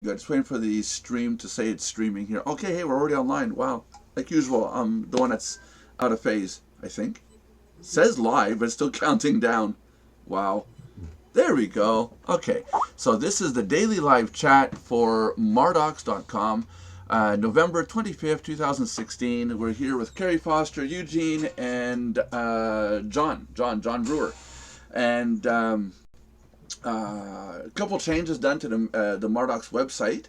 Good. Just waiting for the stream to say it's streaming here. Okay, hey, we're already online. Wow. Like usual, I'm the one that's out of phase, I think. Says live, but it's still counting down. Wow. There we go. Okay, so this is the daily live chat for Mardox.com, November 25th, 2016. We're here with Carrie Foster, Eugene, and John Brewer. And a couple changes done to the Mardox website.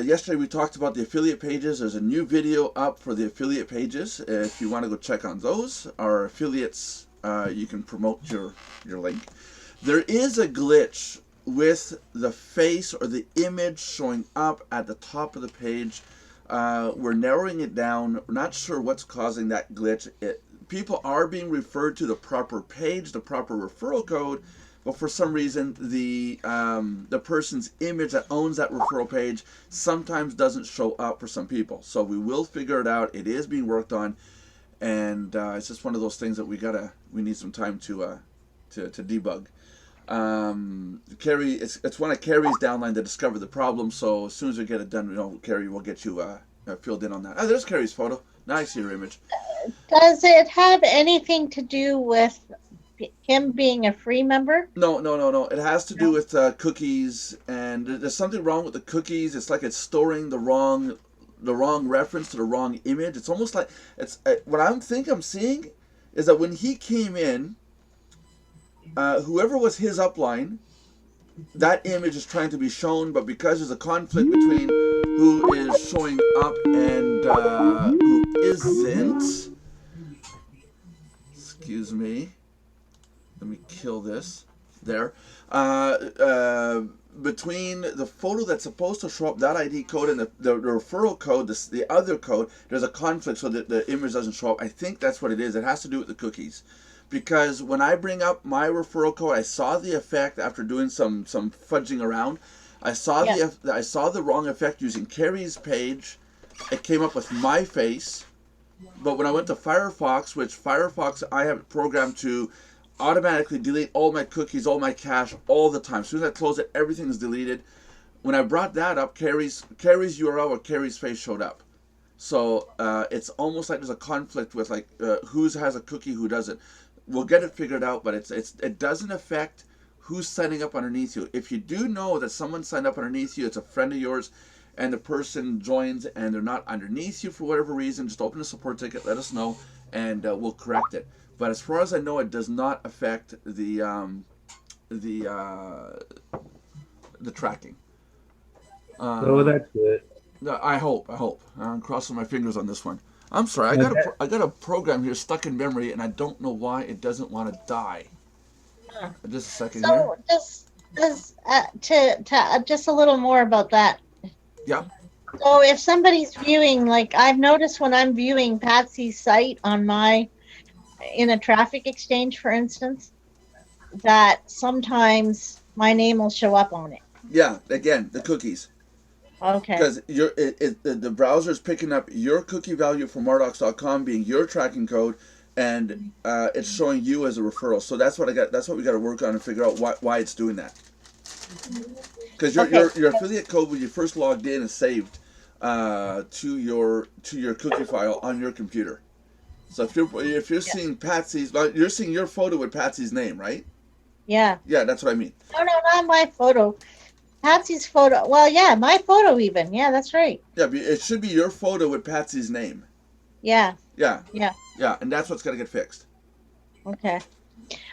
Yesterday we talked about the affiliate pages. There's a new video up for the affiliate pages. If you want to go check on those, our affiliates, you can promote your link. There is a glitch with the face or the image showing up at the top of the page. We're narrowing it down. We're not sure what's causing that glitch. People are being referred to the proper page, the proper referral code, but for some reason the person's image that owns that referral page sometimes doesn't show up for some people. So we will figure it out. It is being worked on, and it's just one of those things that we need some time to debug. Carrie, it's one of Carrie's downline that discovered the problem. So as soon as we get it done, Carrie will get you filled in on that. Oh, there's Carrie's photo. Now I see her image. Does it have anything to do with him being a free member? No. It has to do with cookies, and there's something wrong with the cookies. It's like it's storing the wrong reference to the wrong image. It's almost like it's what I'm seeing is that when he came in, whoever was his upline, that image is trying to be shown, but because there's a conflict between who is showing up and who isn't. Excuse me. Let me kill this. There. Between the photo that's supposed to show up, that ID code, and the referral code, the other code, there's a conflict so that the image doesn't show up. I think that's what it is. It has to do with the cookies. Because when I bring up my referral code, I saw the effect after doing some fudging around. I saw the wrong effect using Carrie's page. It came up with my face. But when I went to Firefox, which Firefox I have it programmed to automatically delete all my cookies, all my cache, all the time. As soon as I close it, everything is deleted. When I brought that up, Carrie's URL or Carrie's face showed up. So it's almost like there's a conflict with like who has a cookie, who doesn't. We'll get it figured out, but it doesn't affect who's signing up underneath you. If you do know that someone signed up underneath you, it's a friend of yours, and the person joins and they're not underneath you for whatever reason, just open a support ticket, let us know, and we'll correct it. But as far as I know, it does not affect the tracking. Oh, that's good. I hope. I'm crossing my fingers on this one. I'm sorry. I got a program here stuck in memory, and I don't know why it doesn't want to die. Huh. Just a second here. So just a little more about that. Yeah. So if somebody's viewing, like I've noticed when I'm viewing Patsy's site in a traffic exchange, for instance, that sometimes my name will show up on it. Yeah. Again, the cookies. Okay. Because the browser is picking up your cookie value from Mardox.com being your tracking code, and it's showing you as a referral. So that's what we got to work on and figure out why it's doing that. Because your affiliate code when you first logged in is saved to your cookie file on your computer. So if you're seeing Patsy's, you're seeing your photo with Patsy's name, right? Yeah. Yeah, that's what I mean. No, not my photo. Patsy's photo. Well, yeah, my photo even. Yeah, that's right. Yeah, it should be your photo with Patsy's name. Yeah. Yeah. Yeah. Yeah, and that's what's got to get fixed. Okay.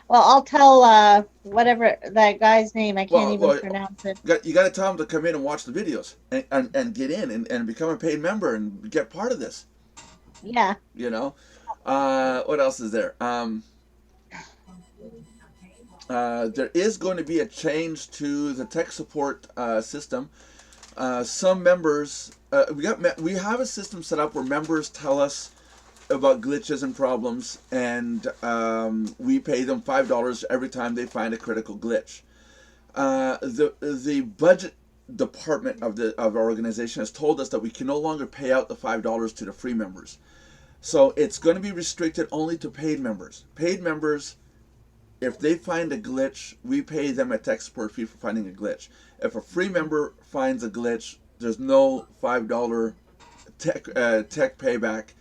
Well, I'll tell whatever that guy's name. I can't even pronounce it. You got to tell him to come in and watch the videos and get in and become a paid member and get part of this. Yeah. You know? What else is there? There is going to be a change to the tech support system. Some members, we have a system set up where members tell us about glitches and problems, and we pay them $5 every time they find a critical glitch. The budget department of our organization has told us that we can no longer pay out the $5 to the free members. So it's going to be restricted only to paid members. Paid members if they find a glitch, we pay them a tech support fee for finding a glitch. If a free member finds a glitch, there's no $5 tech payback,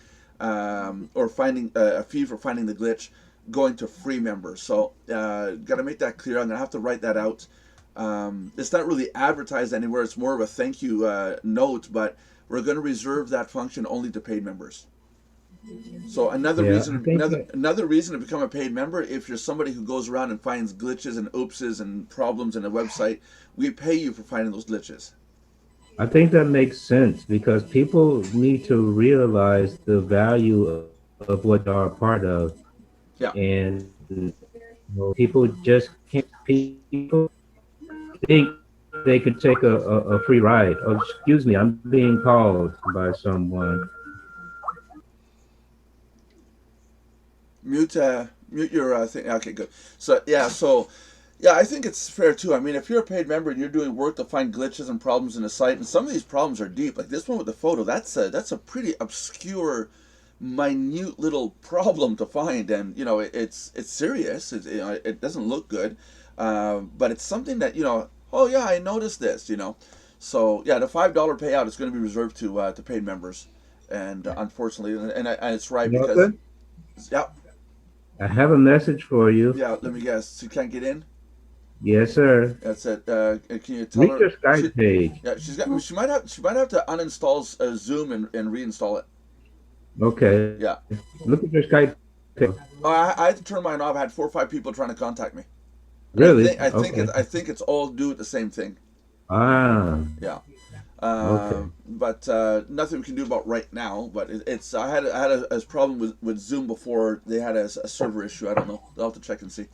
or finding a fee for finding the glitch going to free members. So got to make that clear. I'm gonna have to write that out. It's not really advertised anywhere. It's more of a thank you note, but we're going to reserve that function only to paid members. So another reason to become a paid member, if you're somebody who goes around and finds glitches and oopses and problems in a website, we pay you for finding those glitches. I think that makes sense because people need to realize the value of what they are a part of. Yeah. And people just can't, people think they could take a free ride. Oh, excuse me, I'm being called by someone. Mute your thing. Okay, good. So yeah, I think it's fair too. I mean, if you're a paid member and you're doing work to find glitches and problems in the site, and some of these problems are deep, like this one with the photo, that's a pretty obscure, minute little problem to find, and it's serious. It doesn't look good, but it's something that oh yeah, I noticed this. So yeah, the $5 payout is going to be reserved to paid members, and unfortunately, and it's right because yeah. I have a message for you. Yeah, let me guess. She can't get in? Yes, sir. That's it. Can you tell her? Read your Skype page. Yeah, she might have to uninstall Zoom and reinstall it. Okay. Yeah. Look at your Skype page. Oh, I had to turn mine off. I had 4 or 5 people trying to contact me. Really? I think it's all due to the same thing. Ah. Yeah. Okay. But nothing we can do about right now. But it's I had a problem with Zoom before. They had a server issue. I don't know. I'll have to check and see.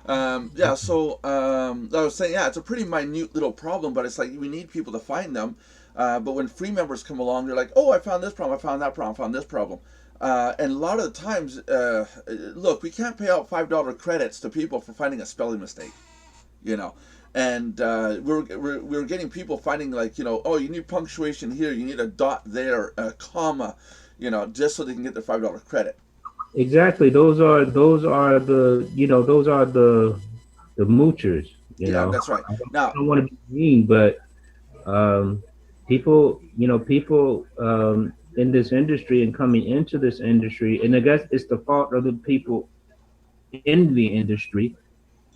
Yeah. So I was saying, yeah, it's a pretty minute little problem, but it's like we need people to find them. But when free members come along, they're like, oh, I found this problem. I found that problem. I found this problem. And a lot of the times, look, we can't pay out $5 credits to people for finding a spelling mistake. And we're getting people finding like, oh, you need punctuation here, you need a dot there, a comma, just so they can get their $5 credit. Exactly. Those are the moochers. Yeah, that's right. I don't want to be mean, but people in this industry and coming into this industry, and I guess it's the fault of the people in the industry,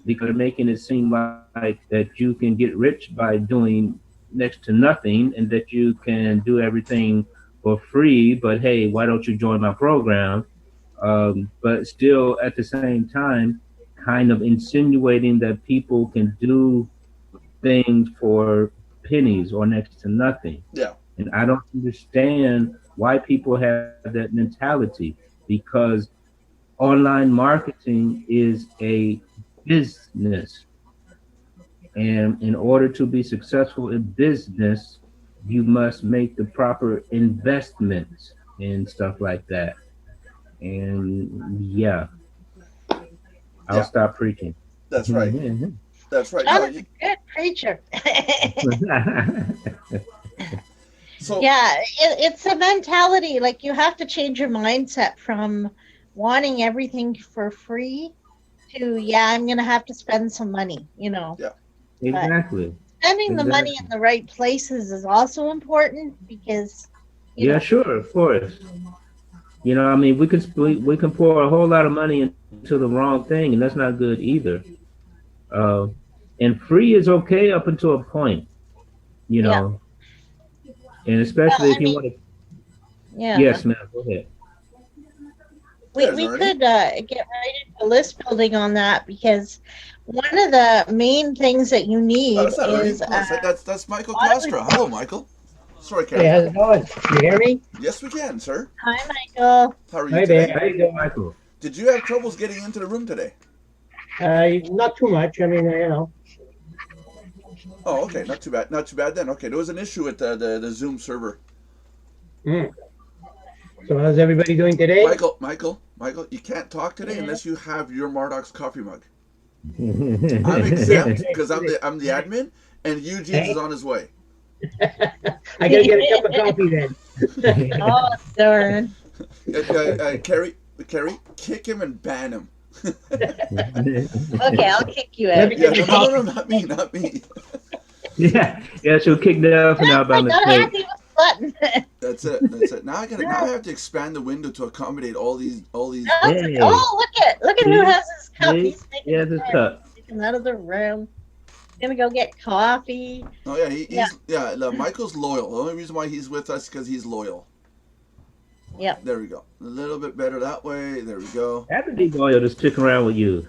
because they're making it seem like that you can get rich by doing next to nothing and that you can do everything for free, but hey, why don't you join my program? But still at the same time kind of insinuating that people can do things for pennies or next to nothing. Yeah. And I don't understand why people have that mentality, because online marketing is a business. And in order to be successful in business, you must make the proper investments and stuff like that. And yeah, I'll stop preaching. That's right. That's right. That was a good preacher. So yeah, it's a mentality. Like you have to change your mindset from wanting everything for free to, I'm going to have to spend some money, Yeah. Exactly. But spending the money in the right places is also important because. Sure, of course. We can pour a whole lot of money into the wrong thing, and that's not good either. And free is okay up until a point, and especially if you want to. Yeah. Yes, ma'am. Go ahead. We could get right into list building on that, because one of the main things that you need is that's Michael Costra. Hello, Michael. Sorry, Karen. Hey, how's it going? You hear me? Yes, we can, sir. Hi, Michael. How are you Hi today? there. How you doing, Michael? Did you have troubles getting into the room today? Not too much. I mean, Oh, okay. Not too bad. Not too bad then. Okay, there was an issue with the Zoom server. So how's everybody doing today? Michael, you can't talk today unless you have your Mardox coffee mug. I'm exempt because I'm the admin, and Eugene is on his way. I gotta get a cup of coffee then. Oh, darn. Carrie, kick him and ban him. Okay, I'll kick you Let out. me Yeah, get no, your no, no, no, not me, not me. Yeah, she'll kick Delphine out by I'm not mistake. happy with the button. That's it. That's it. Now I have to expand the window to accommodate all these. Hey, Oh, look at who see, has his cup. see, He's he making has the his noise. cup. Taking out of the room. Gonna go get coffee. Oh yeah, Yeah. Michael's loyal. The only reason why he's with us is because he's loyal. Yep. There we go. A little bit better that way. There we go. Have to be loyal to stick around with you.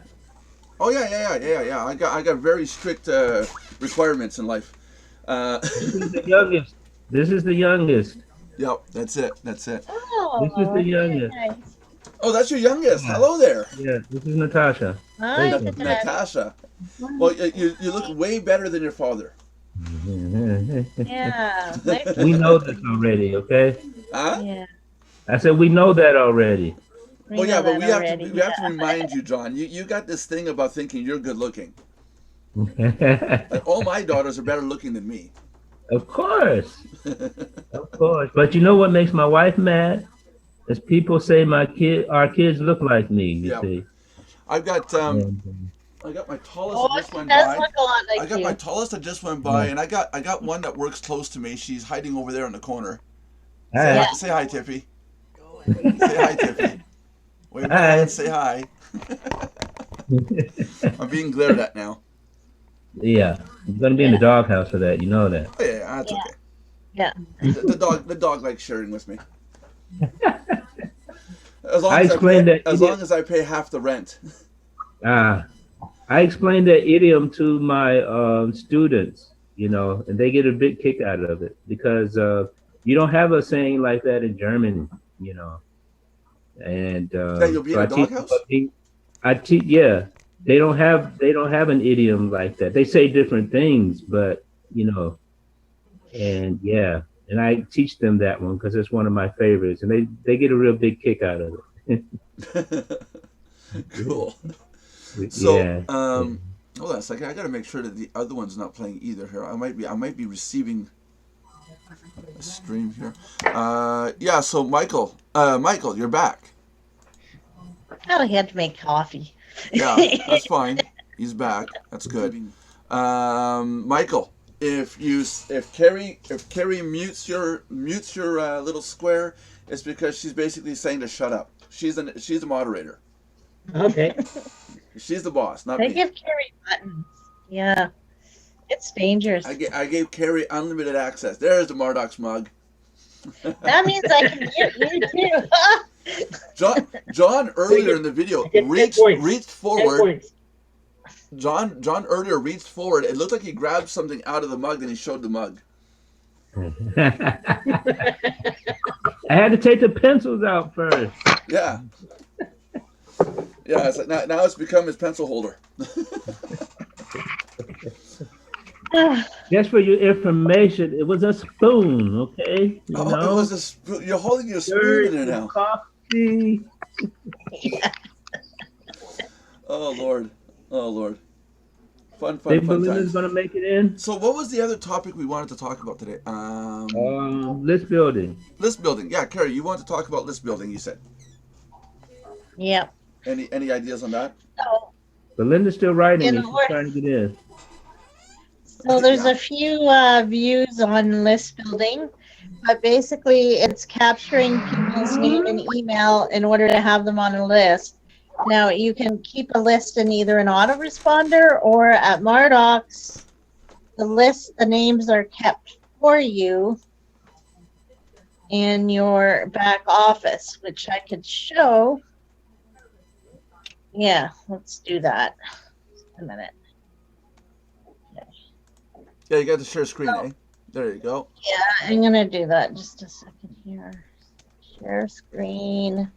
Oh yeah. I got very strict requirements in life. This is the youngest. This is the youngest. Yep, that's it. That's it. This is the Oh, very youngest. nice. Oh, that's your youngest. Yeah, Hello there, yeah. This is Natasha. Hi, Listen. Natasha. Well, you look way better than your father. Yeah. Nice. We know this already, okay? Huh? Yeah. I said we know that already. Oh yeah, know but that we have already. to remind you, John. You got this thing about thinking you're good looking. Like all my daughters are better looking than me. Of course, of course. But you know what makes my wife mad? Is people say our kids look like me. You Yeah. see. I've got And, I got my tallest Oh, that just she went does by. look a lot I like got you. my tallest that just went by, Yeah. and I got one that works close to me. She's hiding over there in the corner. Hi. Yeah. Say hi, Tiffy. Say hi, Tiffy. Wave your Hi. hand, say hi. I'm being glared at now. Yeah, you're gonna be in the doghouse for that. You know that. Oh yeah, that's okay. Yeah. The dog likes sharing with me. As long I as explained that as idiom. long as I pay half the rent. I explained that idiom to my students, and they get a big kick out of it because you don't have a saying like that in German, and That you'll be so in I a teach them. doghouse? I teach, yeah. They don't have an idiom like that. They say different things, but and yeah, and I teach them that one because it's one of my favorites, and they get a real big kick out of it. Cool. So, Yeah. hold on a second. I got to make sure that the other one's not playing either here. I might be receiving a stream here. Yeah. So, Michael, you're back. Oh, he had to make coffee. Yeah, that's fine. He's back. That's good. Michael, if Carrie mutes your little square, it's because she's basically saying to shut up. She's the moderator. Okay. She's the boss, not They me. give Carrie buttons. Yeah. It's dangerous. I gave Carrie unlimited access. There's the Mardox mug. That means I can mute you too. John earlier in the video Get 10 reached points. 10 forward. points. John earlier reached forward. It looked like he grabbed something out of the mug, then he showed the mug. I had to take the pencils out first. Yeah. Yeah, it's like now it's become his pencil holder. Just for your information, it was a spoon, okay? It was a spoon. You're holding your spoon in there now. Coffee. Oh Lord. Fun Belinda's times. gonna make it in. So what was the other topic we wanted to talk about today? List building. List building. Yeah, Carrie, you wanted to talk about list building, you said. Yep. Any ideas on that? So, Belinda's still writing You it. know She's what? trying to get in. so there's a few views on list building, but basically it's capturing people's name and email in order to have them on a list. Now you can keep a list in either an autoresponder or at Mardox, the names are kept for you in your back office, which I could show. Yeah, let's do that. Just a minute. Yeah, you got to share screen, eh? There you go. Yeah, I'm gonna do that. Just a second here. Share screen.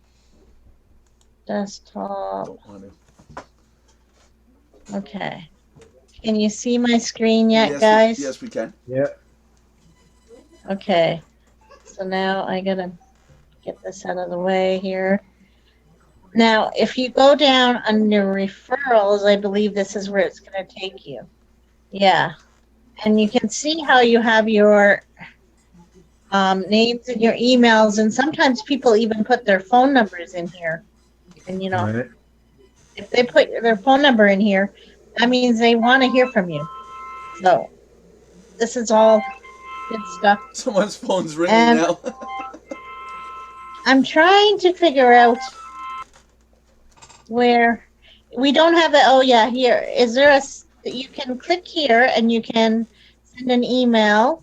Desktop. Don't want to. Okay. Can you see my screen yet, Yes, guys? yes, we can. Yeah. Okay. So now I gotta get this out of the way here. Now, if you go down under referrals, I believe this is where it's gonna take you. Yeah. And you can see how you have your names and your emails, and sometimes people even put their phone numbers in here. And All right. If they put their phone number in here, that means they want to hear from you. So this is all good stuff. Someone's phone's ringing And now. I'm trying to figure out where we don't have it. Oh yeah, here. Is there you can click here and you can send an email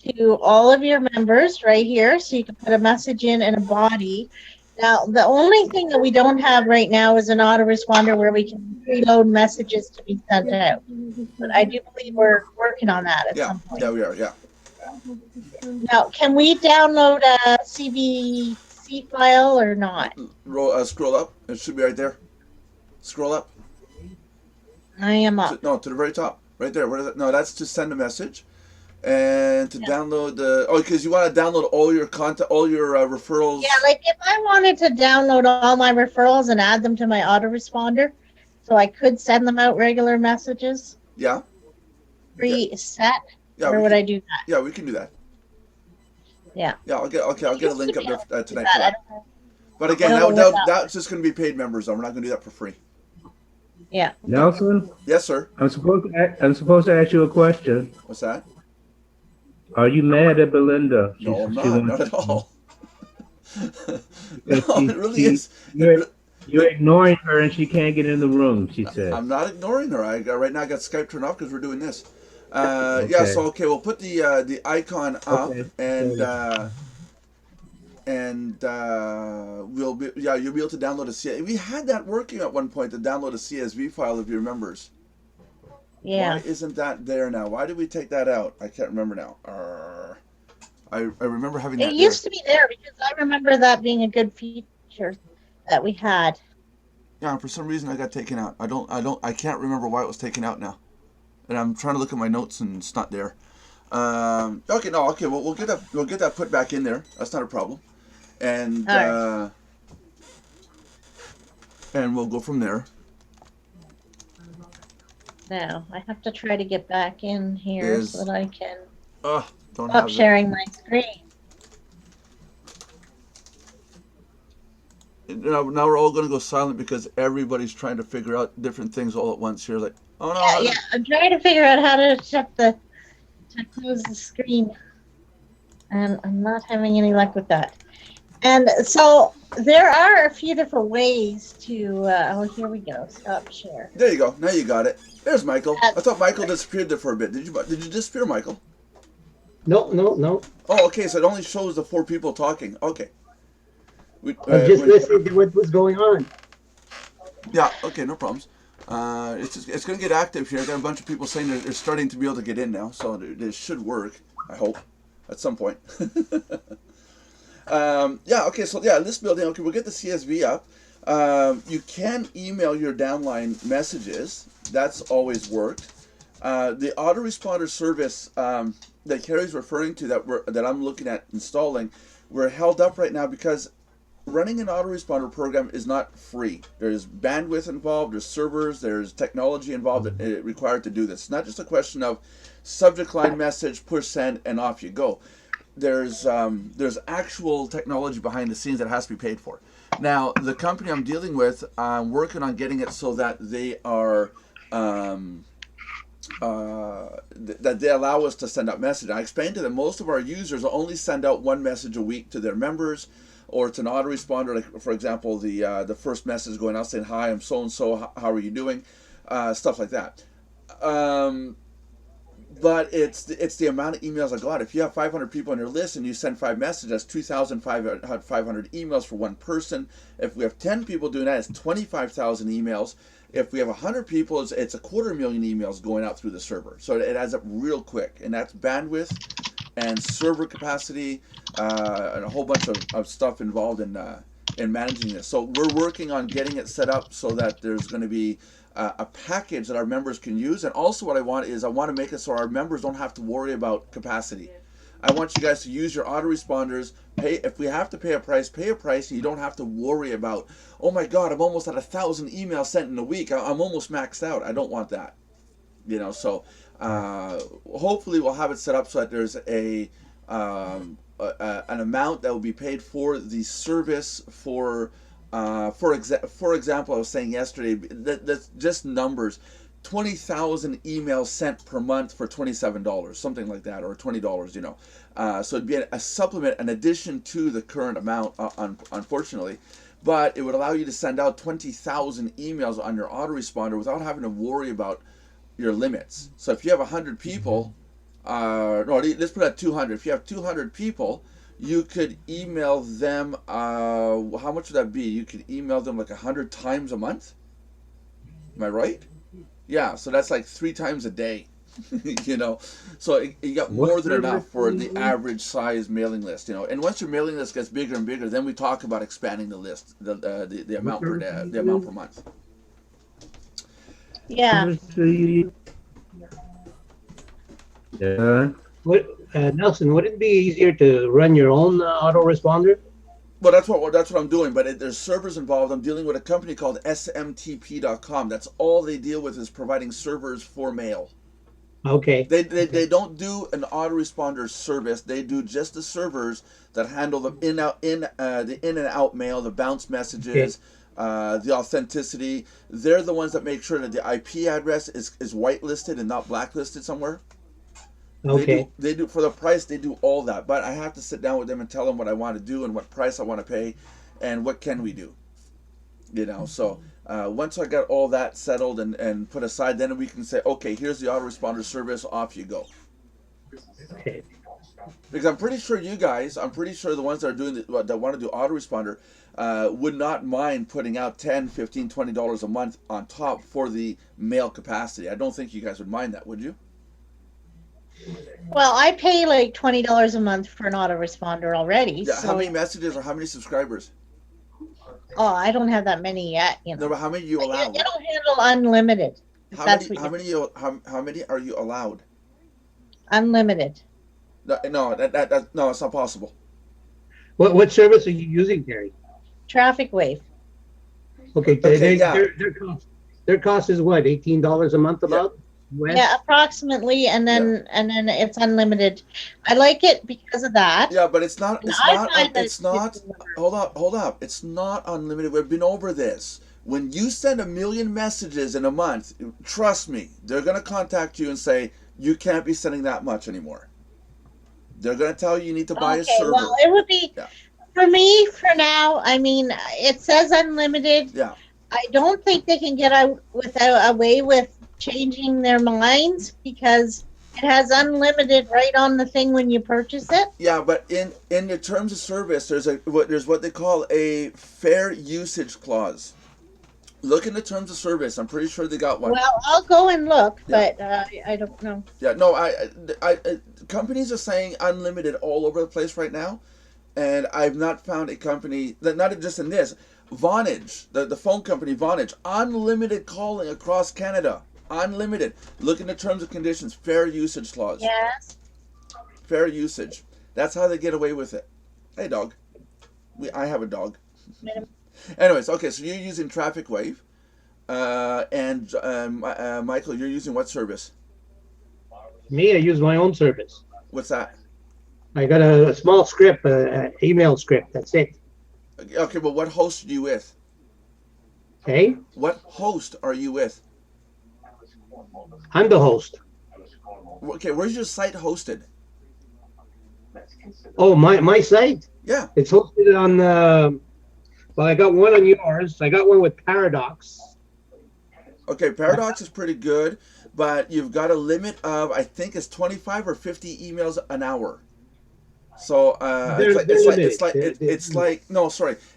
to all of your members right here. So you can put a message in a body. Now, the only thing that we don't have right now is an autoresponder where we can preload messages to be sent out. But I do believe we're working on that at Yeah, some point. yeah, we are. Yeah. Now, can we download a CVC file or not? Scroll up. It should be right there. Scroll up. I am up. No, to the very top. Right there. Where is it? No, that's to send a message. And to download the... Oh, because you want to download all your content, all your referrals. Yeah, like if I wanted to download all my referrals and add them to my autoresponder, so I could send them out regular messages. Yeah. Preset. Yeah. Where would I do that? Yeah, we can do that. Yeah. Yeah, I'll get a link up there tonight for that. that. But again, that's just going to be paid members, though. We're not going to do that for free. Yeah. Nelson, Yes, sir. I'm supposed to ask you a question. What's that? Are you mad at Belinda? No, I'm not at all. No, it really is. You're ignoring her and she can't get in the room, she said. I'm not ignoring her. Right now I got Skype turned off because we're doing this. Okay. Yeah, so okay, we'll put the icon up Okay. you'll be able to download a CSV. We had that working at one point to download a CSV file of your members. Yeah. Why isn't that there now? Why did we take that out? I can't remember now. I remember having that. It used to be there because I remember that being a good feature that we had. Yeah, and for some reason I got taken out. I can't remember why it was taken out now. And I'm trying to look at my notes and it's not there. Okay, well, we'll get that put back in there. That's not a problem. And All right. and we'll go from there. Now, I have to try to get back in here so that I can Don't stop have sharing my screen. Now we're all going to go silent because everybody's trying to figure out different things all at once here. Like, oh no. Yeah, I'm trying to figure out how to to close the screen. And I'm not having any luck with that. And so there are a few different ways to, here we go. Stop share. There you go. Now you got it. There's Michael. I thought Michael disappeared there for a bit. Did you disappear, Michael? No. Oh, okay. So it only shows the 4 people talking. Okay. I'm just listening to what was going on. Yeah. Okay. No problems. It's going to get active here. I got a bunch of people saying they're starting to be able to get in now, so this should work. I hope at some point. Yeah. Okay. So yeah, this building. Okay, we'll get the CSV up. You can email your downline messages. That's always worked. The autoresponder service that Carrie's referring to that I'm looking at installing, we're held up right now because running an autoresponder program is not free. There's bandwidth involved, there's servers, there's technology involved required to do this. It's not just a question of subject line message, push send, and off you go. There's actual technology behind the scenes that has to be paid for. Now, the company I'm dealing with, I'm working on getting it so that they are that they allow us to send out messages. I explained to them most of our users only send out 1 message a week to their members, or it's an autoresponder. Like for example, the first message going out saying, "Hi, I'm so and so. How are you doing?" Stuff like that. But it's the amount of emails I got. If you have 500 people on your list and you send 5 messages, that's 2,500 emails for one person. If we have 10 people doing that, it's 25,000 emails. If we have 100 people, it's 250,000 emails going out through the server. So it adds up real quick, and that's bandwidth and server capacity and a whole bunch of stuff involved in managing this. So we're working on getting it set up so that there's going to be a package that our members can use. And also what I want to make it so our members don't have to worry about capacity. I want you guys to use your autoresponders. If we have to pay a price, and you don't have to worry about, oh my God, I'm almost at 1,000 emails sent in a week. I'm almost maxed out. I don't want that. So hopefully we'll have it set up so that there's an amount that will be paid for the service for For example, I was saying yesterday that's just numbers. 20,000 emails sent per month for $27, something like that, or $20. So it'd be a supplement, an addition to the current amount, unfortunately. But it would allow you to send out 20,000 emails on your autoresponder without having to worry about your limits. So if you have 100 people, no, let's put it at 200. If you have 200 people, you could email them, how much would that be? You could email them like 100 times a month? Am I right? Yeah, so that's like 3 times a day. So you got more than enough for the average size mailing list. And once your mailing list gets bigger and bigger, then we talk about expanding the list, the amount per day, the amount per month. Yeah. Nelson, would it be easier to run your own autoresponder? Well, that's what I'm doing, but there's servers involved. I'm dealing with a company called smtp.com. That's all they deal with is providing servers for mail. Okay. They don't do an autoresponder service. They do just the servers that handle the the in and out mail, the bounce messages, the authenticity. They're the ones that make sure that the IP address is whitelisted and not blacklisted somewhere. Okay. They do for the price. They do all that, but I have to sit down with them and tell them what I want to do and what price I want to pay, and what can we do. So once I got all that settled and put aside, then we can say, okay, here's the autoresponder service. Off you go. Okay. Because I'm pretty sure the ones that are doing that want to do autoresponder would not mind putting out $10, $15, $20 a month on top for the mail capacity. I don't think you guys would mind that, would you? Well, I pay like $20 a month for an autoresponder already. Yeah. So, how many messages or how many subscribers? oh, I don't have that many yet. No, but how many you allow? It'll handle unlimited. How many are you allowed? Unlimited. No, no, it's not possible. What service are you using, Terry? Traffic Wave. Okay. Their cost is what, $18 a month about? Yeah. Yeah, approximately, and then it's unlimited. I like it because of that. Yeah, but it's not. Hold up. It's not unlimited. We've been over this. When you send 1 million messages in a month, trust me, they're gonna contact you and say you can't be sending that much anymore. They're gonna tell you need to buy a server. Well, it would be for me for now. I mean, it says unlimited. Yeah. I don't think they can get away with changing their minds because it has unlimited right on the thing when you purchase it. Yeah, but in the terms of service, there's what they call a fair usage clause. Look in the terms of service. I'm pretty sure they got one. Well, I'll go and look, but I don't know. Yeah, no, I companies are saying unlimited all over the place right now, and I've not found a company that, not just in this, Vonage, the phone company Vonage, unlimited calling across Canada. Unlimited. Look in the terms and conditions. Fair usage clause. Yes. Fair usage. That's how they get away with it. Hey, dog. I have a dog. Anyways, okay, so you're using Traffic Wave. And Michael, you're using what service? Me, I use my own service. What's that? I got a small script, email script. That's it. Okay, but what host are you with? Okay. What host are you with? I'm the host. Okay, where's your site hosted? Oh, my site? Yeah. It's hosted on, well, I got one on yours. I got one with Paradox. Okay, Paradox is pretty good, but you've got a limit of, I think it's 25 or 50 emails an hour. So it's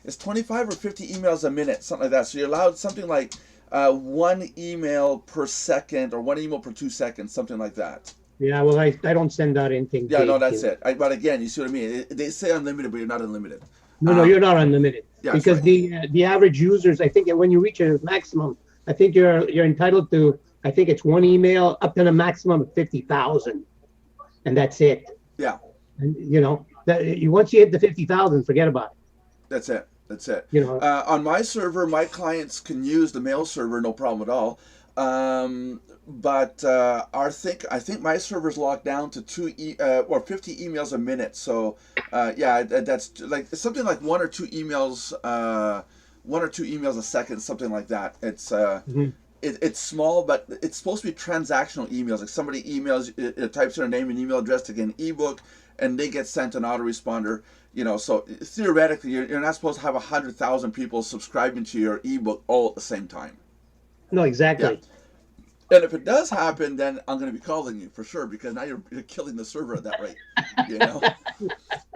it's 25 or 50 emails a minute, something like that. So you're allowed something like 1 email per second or 1 email per 2 seconds, something like that. Yeah, well, I don't send out anything. Yeah, no, that's it. But again, you see what I mean? They say unlimited, but you're not unlimited. No, you're not unlimited. Yeah, because right. The average users, I think when you reach a maximum, I think you're entitled to, I think it's 1 email up to a maximum of 50,000, and that's it. Yeah. And once you hit the 50,000, forget about it. That's it. On my server, my clients can use the mail server, no problem at all. But I think my server's locked down to 50 emails a minute. So that's like something like 1 or 2 emails 1 or 2 emails a second, something like that. Mhm. It's small, but it's supposed to be transactional emails. Like somebody emails, it types their name and email address to get an ebook, and they get sent an autoresponder. So theoretically, you're not supposed to have 100,000 people subscribing to your ebook all at the same time. No, exactly. And if it does happen, then I'm going to be calling you for sure, because now you're killing the server at that rate.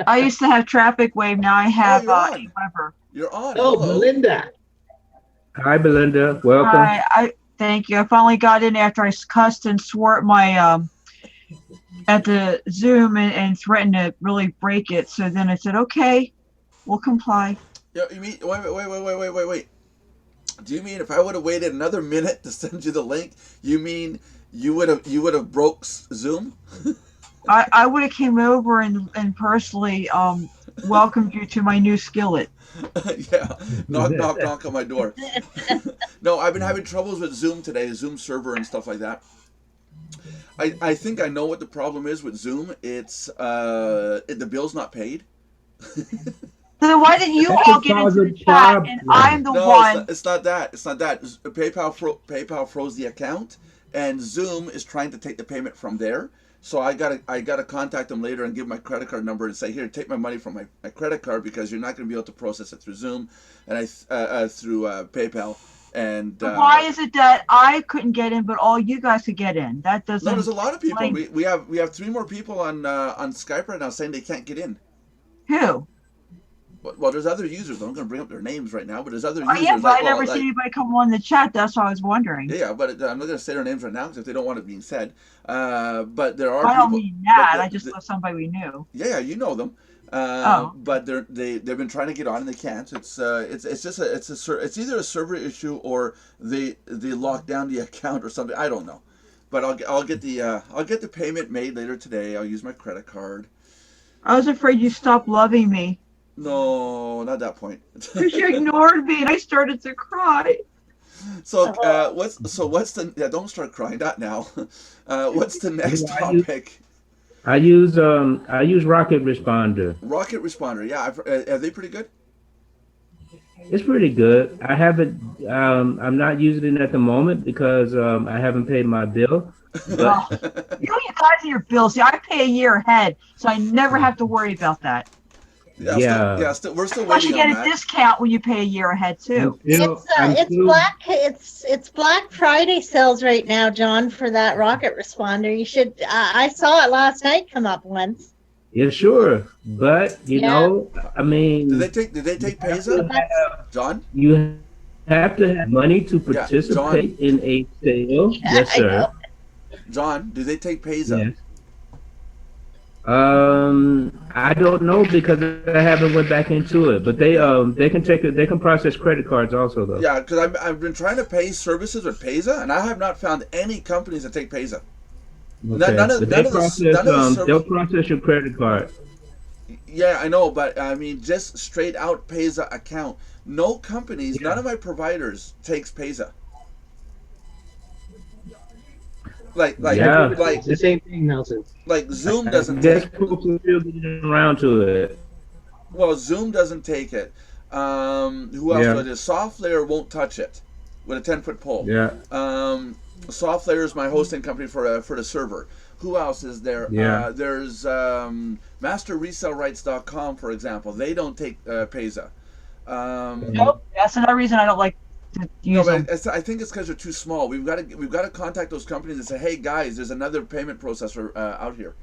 I used to have Traffic Wave. Now I have you're on. Aweber. You're on. Oh, Hello. Belinda. Hi, Belinda. Welcome. Hi, I thank you. I finally got in after I cussed and swore at my at the Zoom and threatened to really break it. So then I said, okay, we'll comply. Yeah, you mean wait. Do you mean if I would have waited another minute to send you the link, you mean you would have broke Zoom? I would have came over and personally welcomed you to my new skillet. Yeah, knock on my door. No, I've been having troubles with Zoom today, Zoom server and stuff like that. I think I know what the problem is with Zoom. It's the bill's not paid. Then why didn't you all get into the chat and I'm the No, one? it's not that. It's not that. PayPal froze the account, and Zoom is trying to take the payment from there. So I gotta contact them later and give my credit card number and say, here, take my money from my credit card, because you're not going to be able to process it through Zoom and through PayPal. And why is it that I couldn't get in, but all you guys could get in? That doesn't. No, there's a lot of people. Like, We have 3 more people on Skype right now saying they can't get in. who? Well, there's other users. I'm going to bring up their names right now, but there's other Oh users. yeah, but I never see anybody come on the chat. That's why I was wondering. Yeah, but I'm not going to say their names right now because if they don't want it being said. But there are. I don't people, mean that. I just know somebody we knew. Yeah, you know them. But they've been trying to get on and they can't. It's either a server issue or they lock down the account or something. I don't know. But I'll get the payment made later today. I'll use my credit card. I was afraid you stopped loving me. No, not that point. Because you ignored me and I started to cry. So what's the don't start crying, not now. What's the next topic? I use Rocket Responder. Rocket Responder, yeah. Are they pretty good? It's pretty good. I haven't. I'm not using it at the moment because I haven't paid my bill. But You guys and your bills. See, I pay a year ahead, so I never have to worry about that. We're still Plus, waiting you get on a that. discount when you pay a year ahead too. It's Black Friday sales right now, John, for that rocket responder. You should. I saw it last night come up once. Yeah, sure, but you know, I mean, Did they take Payza? John? You have to have money to participate in a sale. Yes, sir. John, do they take Payza? Yes. I don't know because I haven't went back into it, but they can take it. They can process credit cards also, though. Yeah, because I've been trying to pay services with Payza, and I have not found any companies that take Payza. Okay. They'll process your credit card. Yeah, I know, but I mean, just straight out Payza account. No companies, none of my providers takes Payza. Like It's the same thing, Nelson. Like Zoom doesn't take take. People still getting around to it. Well, Zoom doesn't take it. Who else? Yeah. SoftLayer won't touch it with a 10-foot pole. Yeah. SoftLayer is my hosting company for the server. Who else is there? Yeah. There's MasterResellRights.com, for example. They don't take Payza. Nope. That's another reason I don't like to use them. I think it's because they're too small. We've got to contact those companies and say, hey guys, there's another payment processor out here.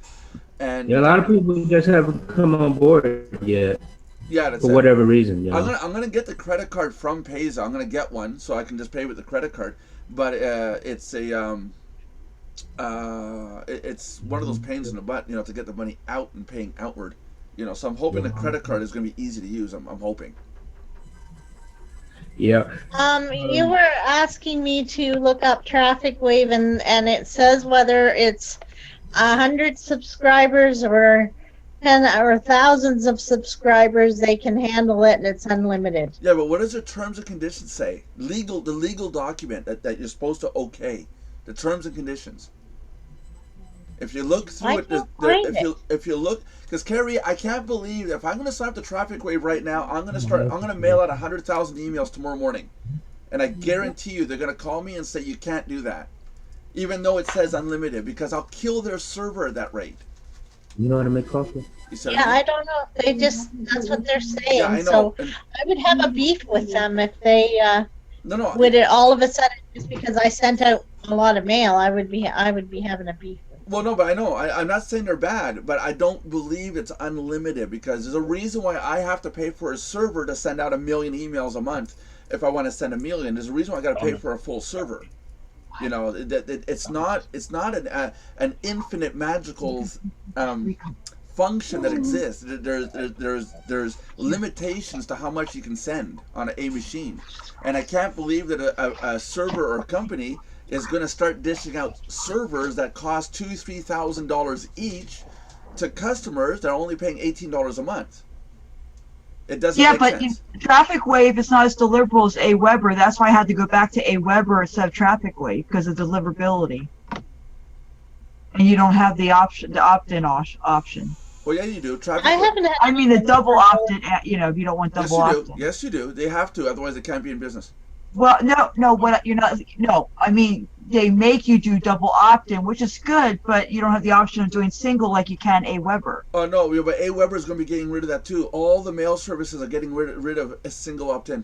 And a lot of people just haven't come on board yet. Yeah, that's for whatever reason. Yeah. I'm gonna get the credit card from Payza. I'm gonna get one so I can just pay with the credit card. But it's one of those pains in the butt, to get the money out and paying outward. So I'm hoping the credit card is gonna be easy to use. I'm hoping. Yeah. You were asking me to look up Traffic Wave, and it says whether it's 100 subscribers or 10 or thousands of subscribers, they can handle it, and it's unlimited. Yeah, but what does the terms and conditions say? The legal document that you're supposed to okay. The terms and conditions. If you look through I it, can't find if you look, because Carrie, I can't believe if I'm going to sign up the Traffic Wave right now, I'm going to mail out 100,000 emails tomorrow morning, and I guarantee you they're going to call me and say you can't do that, even though it says unlimited, because I'll kill their server at that rate. You know what I make coffee? Yeah, I don't know. They just, that's what they're saying. Yeah, I know. So And I would have a beef with them if they no, would it all of a sudden, just because I sent out a lot of mail, I would be having a beef with them. well, no, but I know. I'm not saying they're bad, but I don't believe it's unlimited, because there's a reason why I have to pay for a server to send out 1 million emails a month. If I want to send 1 million, there's a reason why I got to pay for a full server. You know, it's not an infinite magical function that exists. There's limitations to how much you can send on a machine, and I can't believe that a server or a company is going to start dishing out servers that cost $2,000-3,000 each to customers that are only paying $18 a month. It doesn't make sense. Traffic Wave is not as deliverable as Aweber. That's why I had to go back to Aweber instead of Traffic Wave, because of deliverability. And you don't have the option, the opt-in option. Well, yeah, you do. I haven't had. I mean, the double opt-in. You know, if you don't want double opt-in. Yes, you do. They have to, otherwise they can't be in business. Well, no. What you're not? No, I mean, they make you do double opt-in, which is good, but you don't have the option of doing single like you can Aweber. Oh no, but Aweber is going to be getting rid of that too. All the mail services are getting rid of a single opt-in.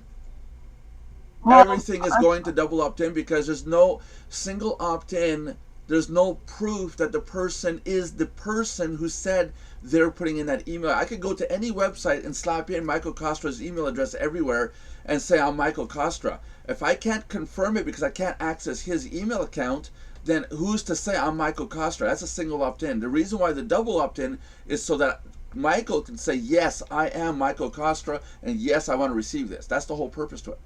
Well, Everything is going to double opt-in, because there's no single opt-in. There's no proof that the person is the person who said they're putting in that email. I could go to any website and slap in Michael Kostra's email address everywhere and say I'm Michael Kostra. If I can't confirm it because I can't access his email account, then who's to say I'm Michael Kostra? That's a single opt-in. The reason why the double opt-in is so that Michael can say, yes, I am Michael Kostra, and yes, I want to receive this. That's the whole purpose to it.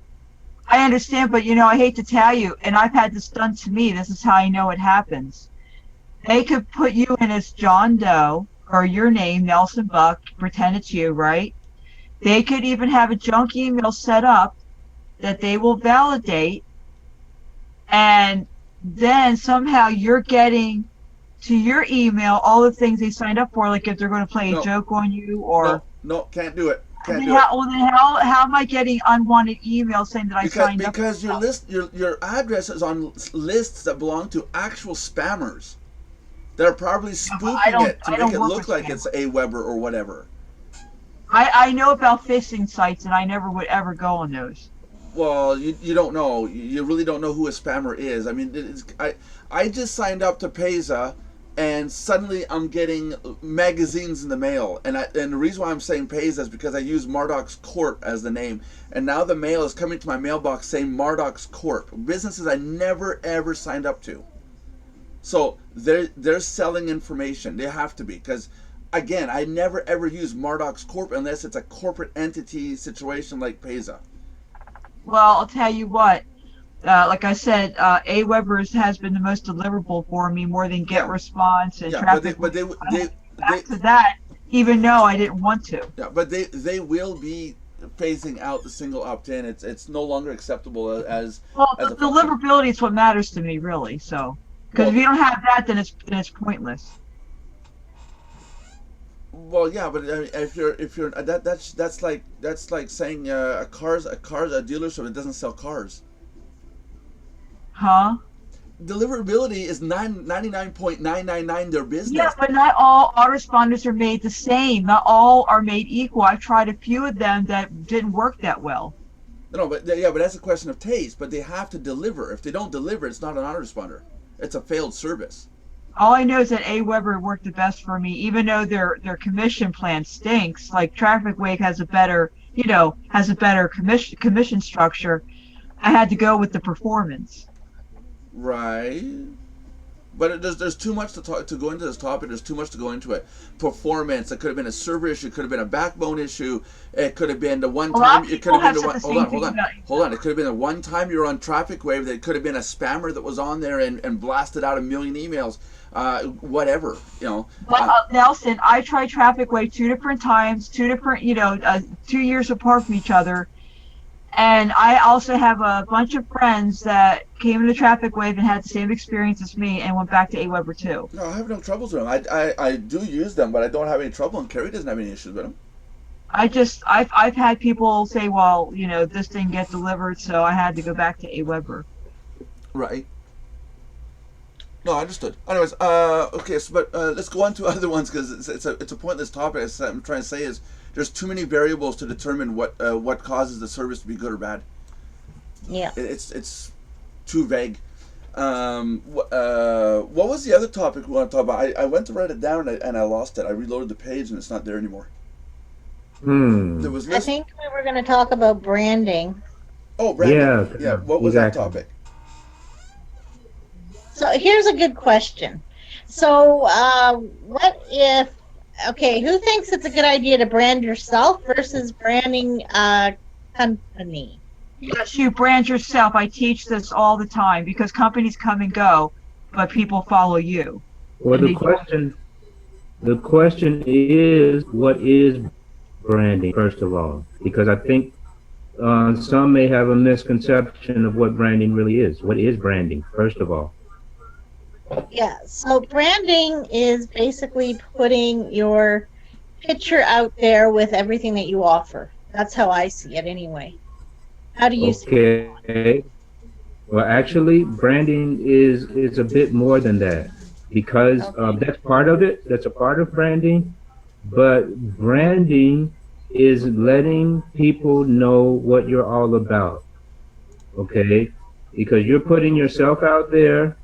I understand, but you know, I hate to tell you, and I've had this done to me. This is how I know it happens. They could put you in as John Doe, or your name, Nelson Buck, pretend it's you, right? They could even have a junk email set up that they will validate, and then somehow you're getting to your email all the things they signed up for, like if they're going to play a joke on you, or no, can't do it. How am I getting unwanted emails saying that I signed up? Because your address is on lists that belong to actual spammers. They're probably spoofing it to make it look like it's Aweber or whatever. I know about phishing sites, and I never would ever go on those. Well, you don't know. You really don't know who a spammer is. I mean, I just signed up to Payza, and suddenly I'm getting magazines in the mail. And the reason why I'm saying Payza is because I use Mardox Corp as the name. And now the mail is coming to my mailbox saying Mardox Corp. Businesses I never ever signed up to. So they're selling information. They have to be, because again, I never ever use Mardox Corp unless it's a corporate entity situation like Payza. Well, I'll tell you what. Like I said, Aweber's has been the most deliverable for me, more than GetResponse and Traffic. But they back to that, even though I didn't want to. Yeah, but they will be phasing out the single opt-in. It's no longer acceptable as the deliverability is what matters to me, really. So, because if you don't have that, then it's pointless. Well, yeah, but if you're that's like saying a dealership that doesn't sell cars. Huh? Deliverability is 99.999 their business. Yeah, but not all autoresponders are made the same. Not all are made equal. I've tried a few of them that didn't work that well. No, but that's a question of taste. But they have to deliver. If they don't deliver, it's not an autoresponder. It's a failed service. All I know is that Aweber worked the best for me, even though their commission plan stinks. Like Traffic Wave has a better commission structure. I had to go with the performance. Right, but there's too much to go into this topic. There's too much to go into it. Performance. It could have been a server issue. It could have been a backbone issue. It could have been the one time. It could have been hold on. It could have been the one time you were on Traffic Wave. That could have been a spammer that was on there and blasted out 1 million emails. Whatever, you know. But Nelson, I tried Traffic Wave 2 different times, 2 different, 2 years apart from each other. And I also have a bunch of friends that came into Traffic Wave and had the same experience as me and went back to AWeber too. No, I have no troubles with them. I do use them, but I don't have any trouble, and Carrie doesn't have any issues with them. I've had people say, well, this didn't get delivered, so I had to go back to AWeber. Right. No, understood. Anyways, okay, so but let's go on to other ones because it's a pointless topic. As I'm trying to say is there's too many variables to determine what causes the service to be good or bad. Yeah. It's too vague. What was the other topic we want to talk about? I went to write it down and I lost it. I reloaded the page and it's not there anymore. There was I think we were going to talk about branding. Oh, branding. Yeah. What was that topic? So here's a good question. So what if, okay, who thinks it's a good idea to brand yourself versus branding a company? Yes, you brand yourself. I teach this all the time because companies come and go, but people follow you. Well, the question is, what is branding, first of all? Because I think some may have a misconception of what branding really is. What is branding, first of all? Yeah, so branding is basically putting your picture out there with everything that you offer. That's how I see it anyway. How do you see it? Okay. Well, actually, branding is a bit more than that because that's part of it. That's a part of branding. But branding is letting people know what you're all about. Okay? Because you're putting yourself out there.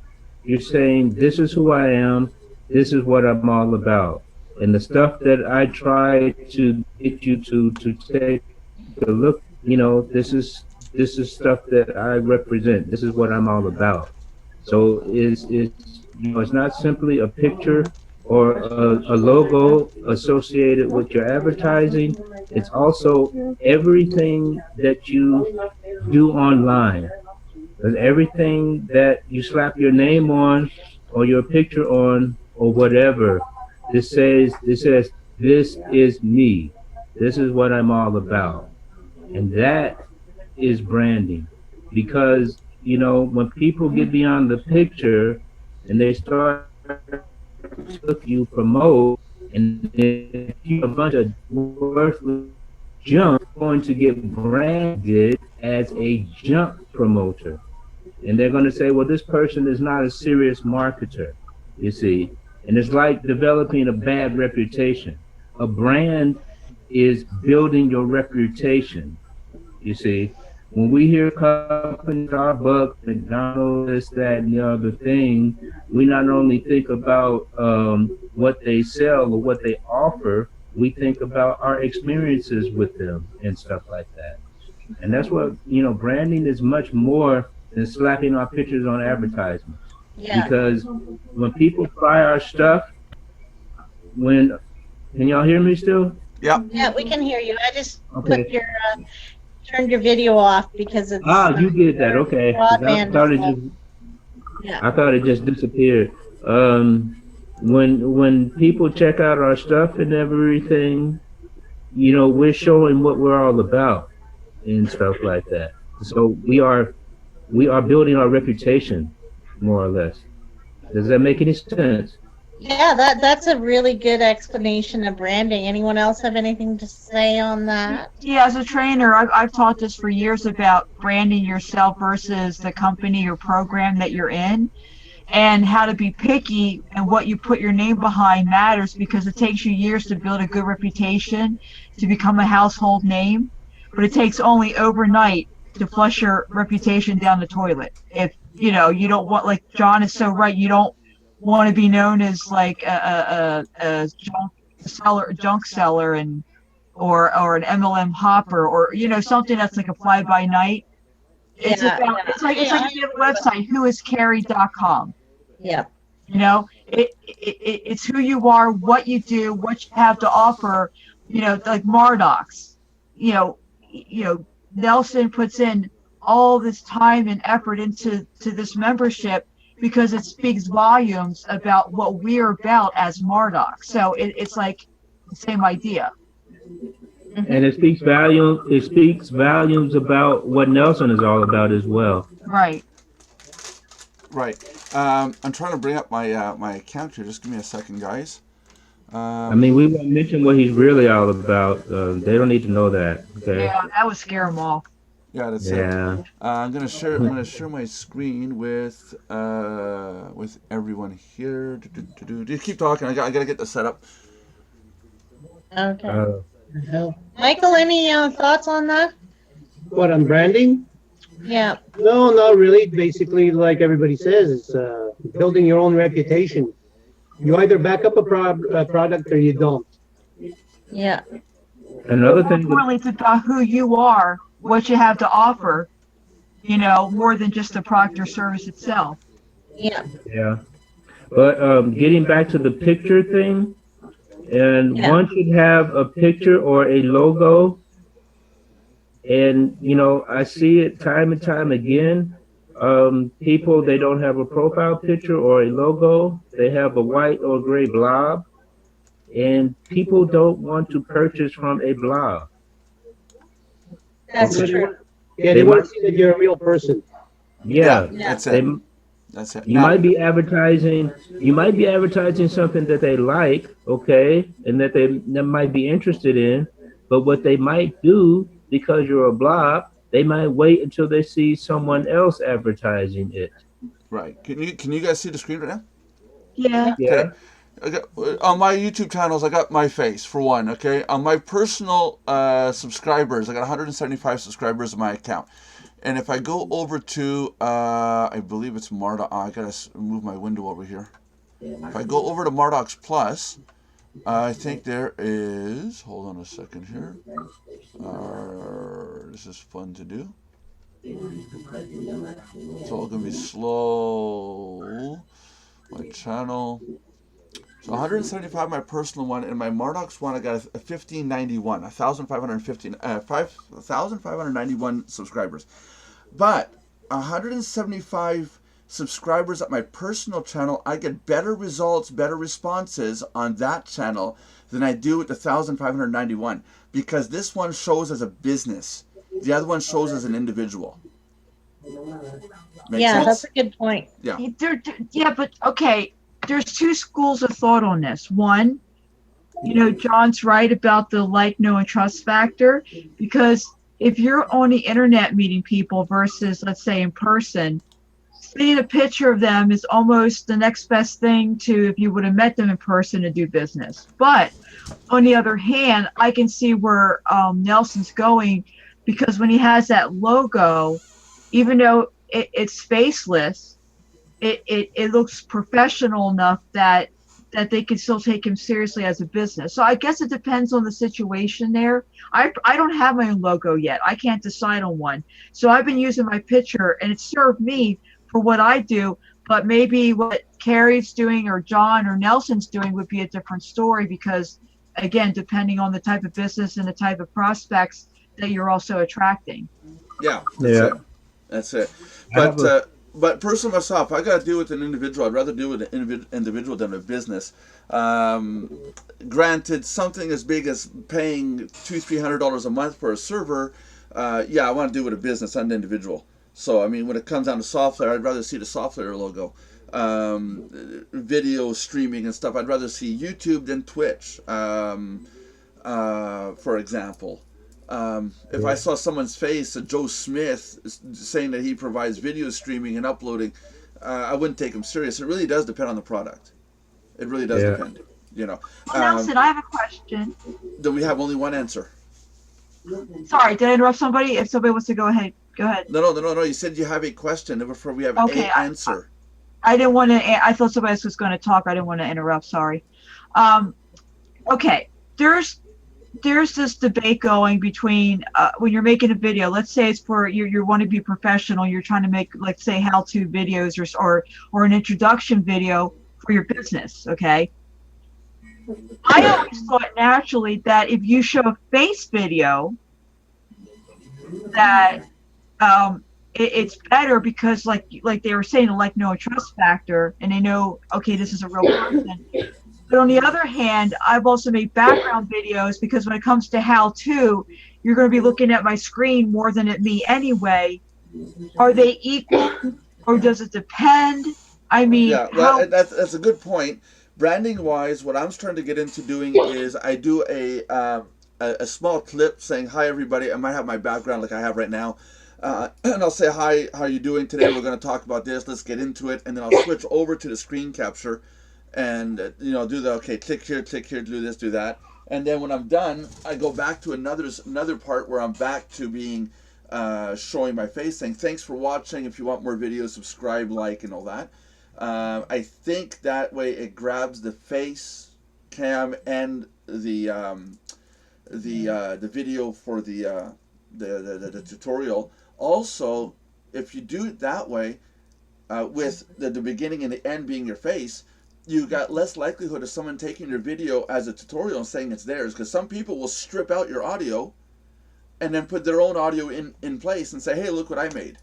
You're saying, this is who I am, this is what I'm all about. And the stuff that I try to get you to take a look, this is stuff that I represent. This is what I'm all about. So it's not simply a picture or a logo associated with your advertising. It's also everything that you do online. Because everything that you slap your name on or your picture on or whatever, this says this is me. This is what I'm all about. And that is branding. Because, when people get beyond the picture and they start to you promote, and if you a bunch of worthless junk going to get branded as a junk promoter. And they're going to say, well, this person is not a serious marketer, you see. And it's like developing a bad reputation. A brand is building your reputation, you see. When we hear companies, Starbucks, McDonald's, this, that, and the other thing, we not only think about what they sell or what they offer, we think about our experiences with them and stuff like that. And that's what, branding is much more than slapping our pictures on advertisements. Yeah. Because when people try our stuff, can y'all hear me still? Yeah. Yeah, we can hear you. I just Okay. turned your video off because it's you did that, okay. broadband. I thought it just disappeared. When people check out our stuff and everything, we're showing what we're all about and stuff like that. So we are building our reputation, more or less. Does that make any sense? Yeah, that's a really good explanation of branding. Anyone else have anything to say on that? Yeah, as a trainer, I've taught this for years about branding yourself versus the company or program that you're in, and how to be picky and what you put your name behind matters, because it takes you years to build a good reputation, to become a household name, but it takes only overnight to flush your reputation down the toilet. If you don't want, like John is so right, you don't want to be known as like a junk seller and or an MLM hopper, or something that's like a fly by night. It's like you have a website, whoiscarrie.com. Yeah. It's who you are, what you do, what you have to offer. Like Mardox. Nelson puts in all this time and effort into this membership because it speaks volumes about what we're about as Mardox. So it's like the same idea. And it speaks volume. It speaks volumes about what Nelson is all about as well. Right. Right. I'm trying to bring up my my account here. Just give me a second, guys. I mean, we won't mention what he's really all about. They don't need to know that. Okay. Yeah, that would scare them off. Yeah, that's it. Yeah. I'm gonna share. I'm gonna share my screen with everyone here. Just keep talking. I gotta get this set up. Okay. Hell, Michael, any thoughts on that? what, on branding? Yeah. No, not really. Basically, like everybody says, it's building your own reputation. You either back up a product or you don't. Yeah. Another thing. Ultimately, it's about who you are, what you have to offer, you know, more than just the product or service itself. Yeah. Yeah. But getting back to the picture thing, and Yeah. one should have a picture or a logo. And, you know, I see it time and time again. People, they don't have a profile picture or a logo. They have a white or gray blob. And people don't want to purchase from a blob. That's Okay. true. Yeah, they want to see that you're a real person. Yeah. That's They, it. That's it. you Now- might be advertising something that they like, okay, and that they might be interested in, but what they might do, because you're a blob, they might wait until they see someone else advertising it. Right. Can you guys see the screen right now? Yeah. Yeah. I got, on my YouTube channels, I got my face for one. Okay. On my personal subscribers, I got 175 subscribers on my account. And if I go over to, I believe it's Mardox. I gotta move my window over here. If I go over to Mardox Plus, I think there is. Hold on a second here. This is fun to do. It's all gonna be slow. My channel. So 175 my personal one, and my Mardox one I got a 1591, 1,591 subscribers. But 175 subscribers at my personal channel, I get better results, better responses on that channel than I do with the 1,591, because this one shows as a business. The other one shows as an individual. Make Yeah, sense? that's a good point. Yeah. Yeah, but okay, there's two schools of thought on this. One, you know, John's right about the like, know, and trust factor, because if you're on the internet meeting people versus, let's say, in person, seeing a picture of them is almost the next best thing to if you would have met them in person to do business. But on the other hand, I can see where Nelson's going, because when he has that logo, even though it's faceless, it looks professional enough that they can still take him seriously as a business. So I guess it depends on the situation there. I don't have my own logo yet. I can't decide on one. So I've been using my picture, and it served me for what I do. But maybe what Carrie's doing or John or Nelson's doing would be a different story, because, again, depending on the type of business and the type of prospects that you're also attracting. Yeah. That's Yeah. it. That's it. I have But personally myself, I got to deal with an individual. I'd rather deal with an individual than a business. Granted, something as big as paying $200-300 a month for a server, yeah, I want to do with a business, not an individual. So, I mean, when it comes down to software, I'd rather see the software logo. Video streaming and stuff, I'd rather see YouTube than Twitch, for example. If I saw someone's face, Joe Smith, saying that he provides video streaming and uploading, I wouldn't take him serious. It really does depend on the product. It really does depend. You know. Nelson, I have a question. Do we have only one answer? Sorry, did I interrupt somebody? If somebody wants to go ahead, go ahead. No. You said you have a question. Therefore, we have Okay, an answer. I didn't want to. I thought somebody else was going to talk. I didn't want to interrupt. Sorry. Okay, there's this debate going between when you're making a video. Let's say it's for you want to be professional. You're trying to make, let's say, how-to videos or an introduction video for your business. Okay. I always thought naturally that if you show a face video, that it's better, because like they were saying, the like, know, and trust factor, and they know, okay, this is a real person. But on the other hand, I've also made background videos because when it comes to how-to, you're going to be looking at my screen more than at me anyway. Are they equal, or does it depend? I mean, Yeah, well, that's a good point. Branding wise, what I'm starting to get into doing is I do a small clip saying hi everybody. I might have my background like I have right now, and I'll say hi. How you doing today? We're going to talk about this. Let's get into it, and then I'll switch over to the screen capture, and do the okay. Click here, do this, do that, and then when I'm done, I go back to another part where I'm back to being showing my face, saying thanks for watching. If you want more videos, subscribe, like, and all that. I think that way it grabs the face cam and the video for the tutorial. Also, if you do it that way, with the beginning and the end being your face, you got less likelihood of someone taking your video as a tutorial and saying it's theirs, because some people will strip out your audio and then put their own audio in place and say, hey, look what I made.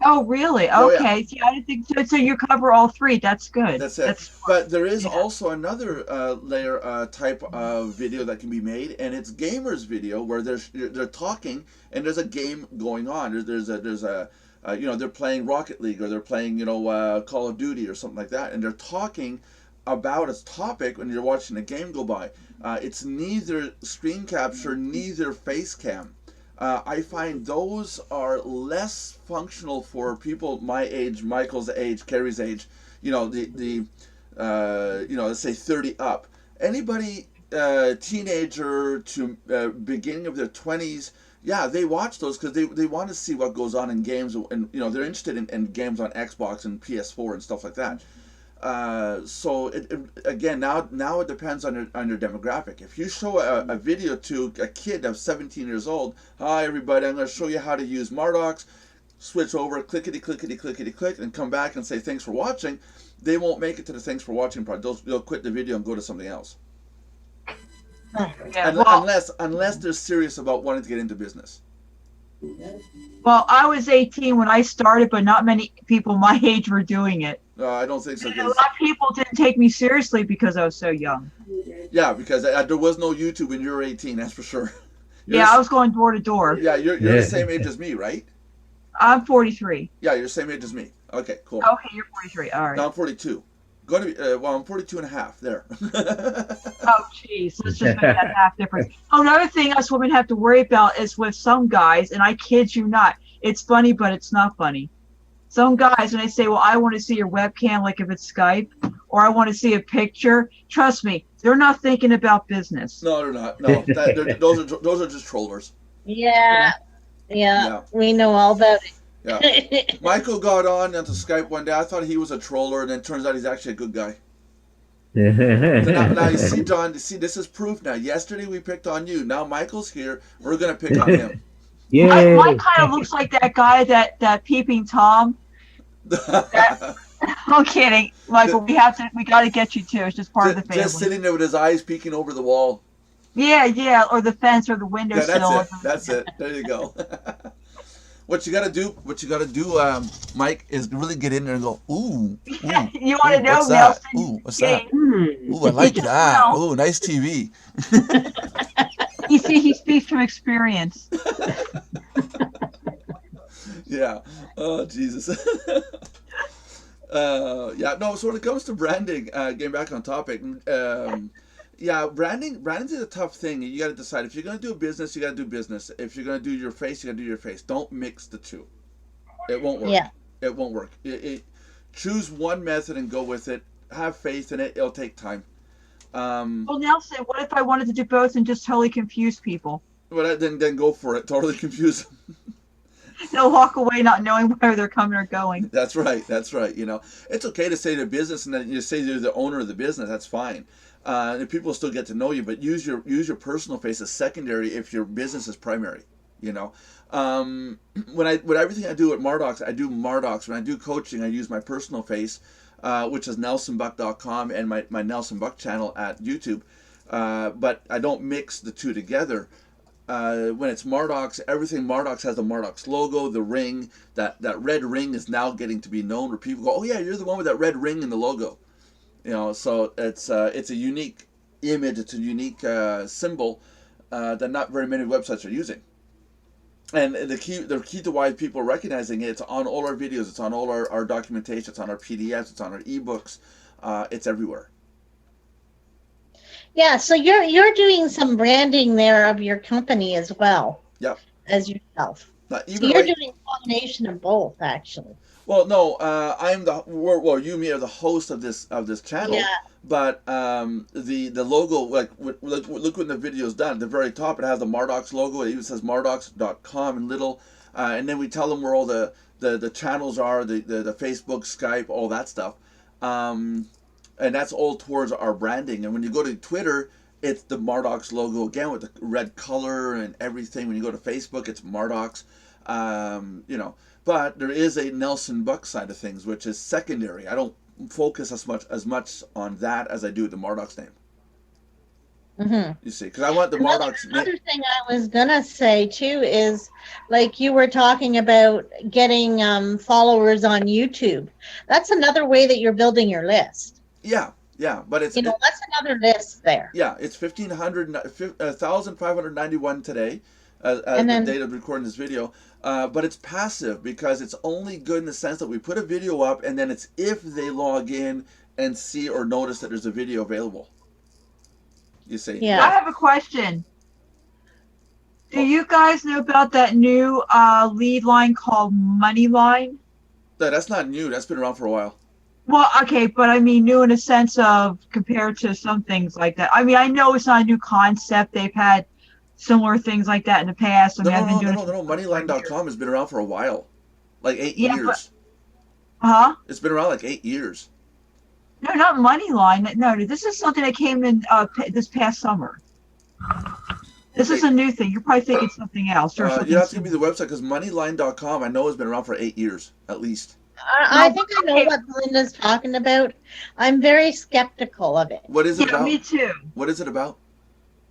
oh, really? Oh, yeah. Okay. See, I didn't think so. So you cover all three. That's good. That's it. But there is also another layer type of video that can be made, and it's gamers video where they're talking and there's a game going on. There's a they're playing Rocket League, or they're playing Call of Duty or something like that, and they're talking about a topic when you're watching a game go by. It's neither screen capture, neither face cam. I find those are less functional for people my age, Michael's age, Carrie's age. Let's say 30 up. Anybody teenager to beginning of their 20s, yeah, they watch those because they want to see what goes on in games, and they're interested in games on Xbox and PS4 and stuff like that. So again, now it depends on your demographic. If you show a video to a kid of 17 years old, hi everybody, I'm going to show you how to use Mardox, switch over, clickety click, and come back and say thanks for watching, they won't make it to the thanks for watching part. They'll quit the video and go to something else. Yeah, well, Unless they're serious about wanting to get into business. well, I was 18 when I started, but not many people my age were doing it. I don't think so. And a lot of people didn't take me seriously because I was so young. Yeah, because there was no YouTube when you were 18, that's for sure. I was going door to door. Yeah, you're the same age as me, right? I'm 43. Yeah, you're the same age as me. Okay, cool. Okay, you're 43. All right. Now I'm 42. Going to be, I'm 42 and a half. There. Oh, jeez. Let's just make that half difference. Oh, another thing us women have to worry about is with some guys, and I kid you not, it's funny, but it's not funny. Some guys, when they say, well, I want to see your webcam, like if it's Skype, or I want to see a picture, trust me, they're not thinking about business. No, they're not. No, those are just trollers. Yeah, we know all about it. Yeah. Michael got on onto Skype one day. I thought he was a troller, and then it turns out he's actually a good guy. Now you see, John, this is proof now. Yesterday we picked on you. Now Michael's here. We're going to pick on him. Yeah. Mike kind of looks like that guy, that peeping Tom. I'm kidding, Michael. We got to get you too. It's just part of the family. Just sitting there with his eyes peeking over the wall. Yeah, or the fence or the windowsill. That's it. There you go. What you gotta do, Mike, is really get in there and go, ooh. You want to know, what's that? Ooh, what's that? Ooh, I like that. Ooh, nice TV. You see, he speaks from experience. Yeah. Oh, Jesus. No, so when it comes to branding, getting back on topic, branding's a tough thing. You got to decide. If you're going to do a business, you got to do business. If you're going to do your face, you got to do your face. Don't mix the two. It won't work. Yeah. It won't work. Choose one method and go with it. Have faith in it. It'll take time. Well, Nelson, what if I wanted to do both and just totally confuse people? Well, then go for it. Totally confuse them. They'll walk away not knowing where they're coming or going. That's right. It's okay to say the business and then you say you're the owner of the business. That's fine. And people still get to know you, but use your personal face as secondary if your business is primary. When everything I do at Mardox, I do Mardox. When I do coaching, I use my personal face, which is nelsonbuck.com and my Nelson Buck channel at YouTube. But I don't mix the two together. When it's Mardox, everything Mardox has the Mardox logo, the ring. That red ring is now getting to be known where people go, oh yeah, you're the one with that red ring in the logo. You know, so it's a unique image, it's a unique symbol that not very many websites are using. And the key to why people are recognizing it, it's on all our videos, it's on all our documentation, it's on our PDFs, it's on our ebooks, it's everywhere. Yeah, so you're doing some branding there of your company as well. Yep. As yourself. So Even you're right, doing a combination of both, actually. well, no, I'm you and me are the host of this channel. Yeah. But the logo, like look when the video's done. At the very top, it has the Mardox logo. It even says mardox.com in little. And then we tell them where all the channels are, the Facebook, Skype, all that stuff. And that's all towards our branding. And when you go to Twitter, it's the Mardox logo again with the red color and everything. When you go to Facebook, it's Mardox. You know, but there is a Nelson Buck side of things, which is secondary. I don't focus as much on that as I do the Mardox name. Mm-hmm. You see, because I want the Mardox name. Another thing I was gonna say too is, like you were talking about getting followers on YouTube. That's another way that you're building your list. Yeah, but it's that's another list there. Yeah, it's 1,591 today, as And then- the date of recording this video. But it's passive because it's only good in the sense that we put a video up, and then it's if they log in and see or notice that there's a video available. You see? Yeah. I have a question. Do you guys know about that new lead line called Moneyline? That's not new. That's been around for a while. Well, okay, but I mean new in a sense of compared to some things like that. I mean, I know it's not a new concept. They've had similar things like that in the past. I mean, I've been doing No. Moneyline.com has been around for a while. Like 8 Yeah, years. Huh? It's been around like 8 years. No, not Moneyline. No, this is something that came in this past summer. This is a new thing. You're probably thinking something else. Or something You have to give me the website because Moneyline.com I know has been around for 8 years at least. I think I know what Belinda's talking about. I'm very skeptical of it. What is it Yeah, about? me too. What is it about?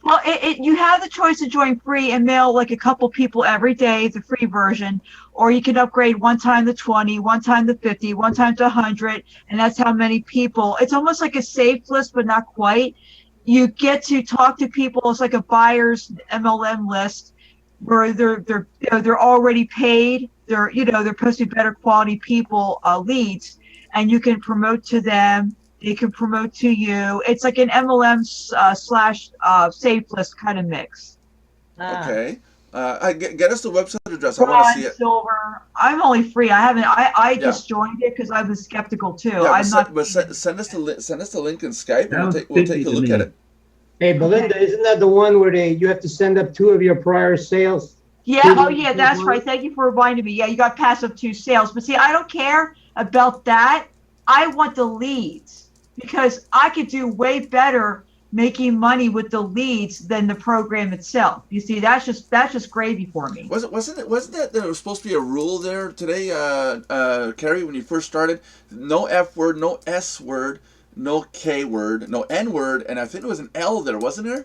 Well, you have the choice to join free and mail like a couple people every day, the free version, or you can upgrade one time to 20, one time to 50, one time to 100, and that's how many people. It's almost like a saved list, but not quite. You get to talk to people. It's like a buyer's MLM list where they're already paid. They're supposed to be better quality people, leads, and you can promote to them. They can promote to you. It's like an MLM slash saved list kind of mix. Okay. Get us the website address. I want to Bronze, see it. silver. I'm only free. I haven't. I just joined it because I was skeptical too. Yeah, I'm not. send us the link in Skype and Sounds we'll take a fishy to look me. at it. Hey, Belinda, isn't that the one where you have to send up 2 of your prior sales? Yeah. Oh, yeah. That's right. Thank you for reminding me. Yeah, you got passive 2 sales, but see, I don't care about that. I want the leads because I could do way better making money with the leads than the program itself. You see, that's just gravy for me. Wasn't that there was supposed to be a rule there today, Carrie, when you first started? No F word, no S word, no K word, no N word, and I think there was an L there, wasn't there?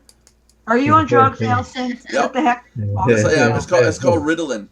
Are you on drugs, Nelson? Yep. What the heck? Yeah, it's called Ritalin.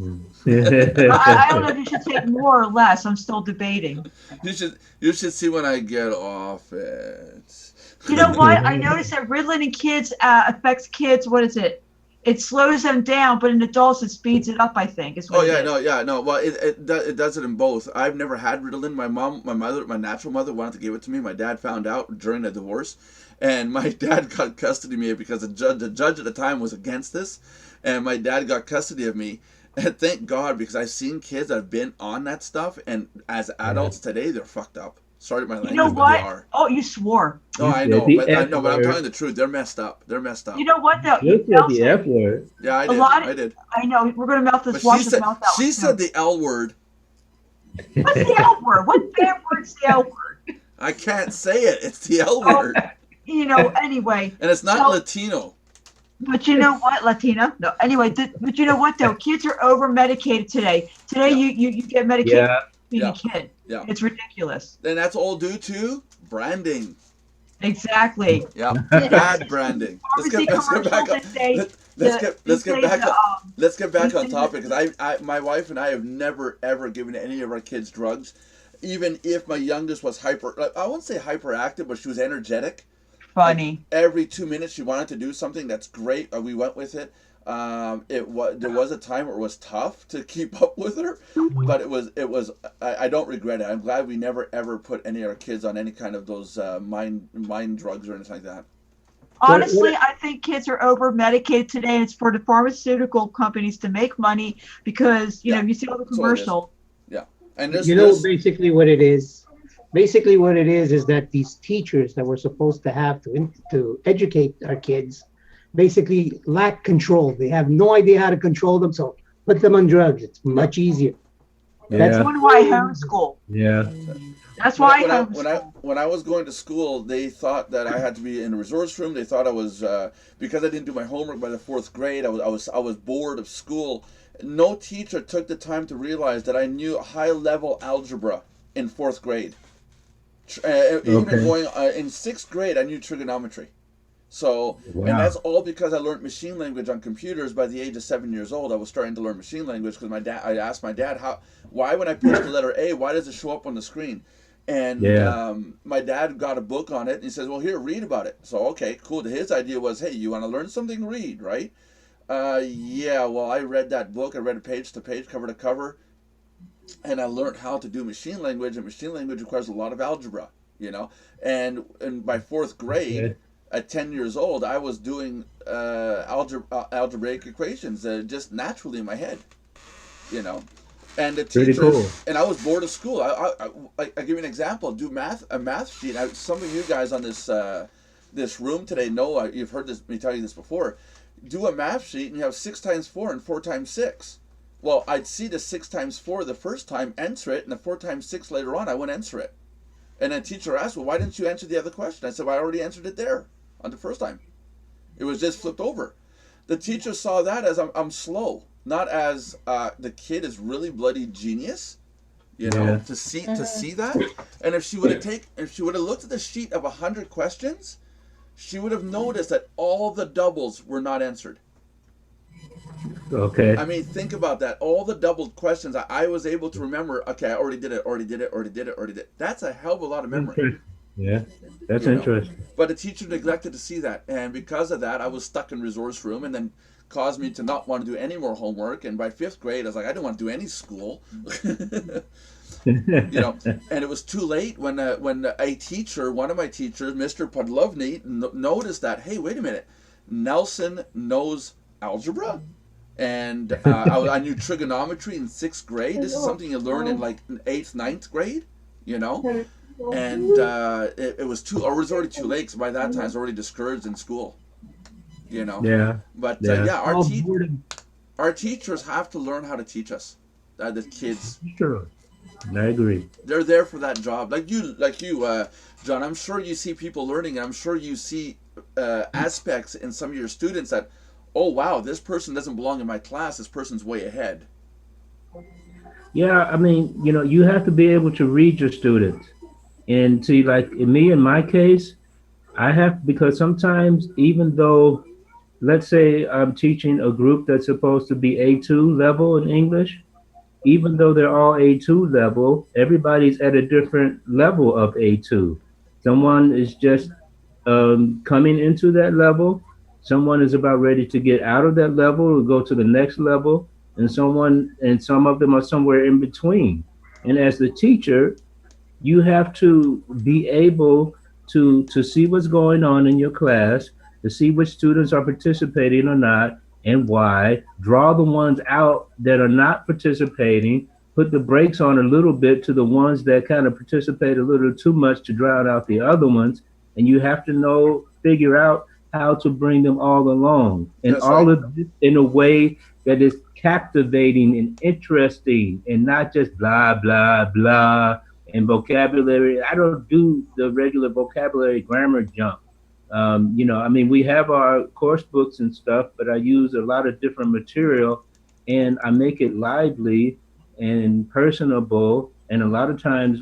I don't know if you should take more or less. I'm still debating. You should see when I get off it. You know what? I noticed that Ritalin in kids affects kids. What is it? It slows them down, but in adults it speeds it up. I think. Is what Oh it yeah, is. no. Well, it does it in both. I've never had Ritalin. My natural mother wanted to give it to me. My dad found out during the divorce, and my dad got custody of me because the judge at the time was against this, and my dad got custody of me. And thank God, because I've seen kids that have been on that stuff, and as adults today, they're fucked up. Sorry, my language, You know but what? they are. Oh, you swore. No, I said know, the but I'm F-word. telling the truth. They're messed up. They're messed up. You know what though? You said the Nelson, F word. Yeah, I a did. lot I did. I know. We're gonna mouth this. But Wash she his said mouth out. she said the L word. What's the L word? What bad word's the L word? I can't say it. It's the L word, You know. Anyway. and it's not Well- Latino. But you know what, Latina? No. Anyway, but you know what though? Kids are over medicated today. Today you get medicated Yeah. being Yeah. a kid. Yeah. It's ridiculous. And that's all due to branding. Exactly. Yeah, bad branding. Pharmacy commercials back that up. say Let's get back up. Let's get back on Anything topic because my wife and I have never ever given any of our kids drugs. even if my youngest was hyper, like, I wouldn't say hyperactive, but she was energetic. Like Funny. every 2 minutes she wanted to do something. That's great. We went with it. There was a time where it was tough to keep up with her, but it was I don't regret it. I'm glad we never ever put any of our kids on any kind of those mind drugs or anything like that. Honestly, I think kids are over medicated today, and it's for the pharmaceutical companies to make money because Yeah, you see all the that's all it is. commercial. Yeah, and You know, there's basically what it is. Basically, what it is that these teachers that we're supposed to have to educate our kids basically lack control. They have no idea how to control them, so put them on drugs. It's much easier. That's Yeah, why homeschool. yeah. That's why when I was going to school, they thought that I had to be in a resource room. They thought I was because I didn't do my homework by the fourth grade. I was bored of school. No teacher took the time to realize that I knew high level algebra in fourth grade. Even Okay. going in sixth grade, I knew trigonometry. So, and that's Wow. all because I learned machine language on computers by the age of 7 years old. I was starting to learn machine language because I asked my dad why when I push the letter A, why does it show up on the screen? And Yeah. my dad got a book on it and he says, well, here, read about it. So, okay, cool. His idea was, hey, you want to learn something? Read, right? Yeah, well, I read that book. I read it page to page, cover to cover, and I learned how to do machine language, and machine language requires a lot of algebra, you know. And by fourth grade, Okay. at 10 years old, I was doing algebraic equations just naturally in my head, you know. And the Pretty teachers, cool. and I was bored of school. I give you an example. Do a math sheet. Some of you guys on this room today know you've heard me tell you this before. Do a math sheet, and you have 6 times 4 and 4 times 6. Well, I'd see the 6 times 4 the first time, answer it, and the 4 times 6 later on, I wouldn't answer it. And then teacher asked, well, why didn't you answer the other question? I said, well, I already answered it there on the first time. It was just flipped over. The teacher saw that as I'm slow, not as the kid is really bloody genius. You know, Yeah. to see that. And if she would have looked at the sheet of 100 questions, she would have noticed that all the doubles were not answered. Okay. I mean, think about that. All the doubled questions, I was able to remember. Okay, I already did it. Already did it. Already did it. Already did it. That's a hell of a lot of memory. Interesting. Yeah. That's You know. interesting. But the teacher neglected to see that, and because of that, I was stuck in resource room, and then caused me to not want to do any more homework. And by fifth grade, I was like, I didn't want to do any school. You know, and it was too late when a teacher, one of my teachers, Mr. Podlovny, noticed that. Hey, wait a minute, Nelson knows algebra, and I knew trigonometry in sixth grade. This is something you learn in like eighth, ninth grade. You know, and it was too. Or it was already too late. Because by that time, I was already discouraged in school. You know, Yeah. but Yeah. yeah, All boredom. our teachers have to learn how to teach us. The kids, Sure. I agree. they're there for that job. Like you, John. I'm sure you see people learning, and I'm sure you see aspects in some of your students that, oh wow, this person doesn't belong in my class. This person's way ahead. Yeah, I mean, you have to be able to read your students. And see, like in my case, I have, because sometimes even though, let's say I'm teaching a group that's supposed to be A2 level in English, even though they're all A2 level, everybody's at a different level of A2. Someone is just coming into that level. Someone is about ready to get out of that level or go to the next level, and some of them are somewhere in between. And as the teacher, you have to be able to see what's going on in your class, to see which students are participating or not, and why. Draw the ones out that are not participating. Put the brakes on a little bit to the ones that kind of participate a little too much to drown out the other ones. And you have to figure out how to bring them all along, and That's right. all of this in a way that is captivating and interesting, and not just blah blah blah and vocabulary. I don't do the regular vocabulary grammar jump. I mean, we have our course books and stuff, but I use a lot of different material, and I make it lively and personable. And a lot of times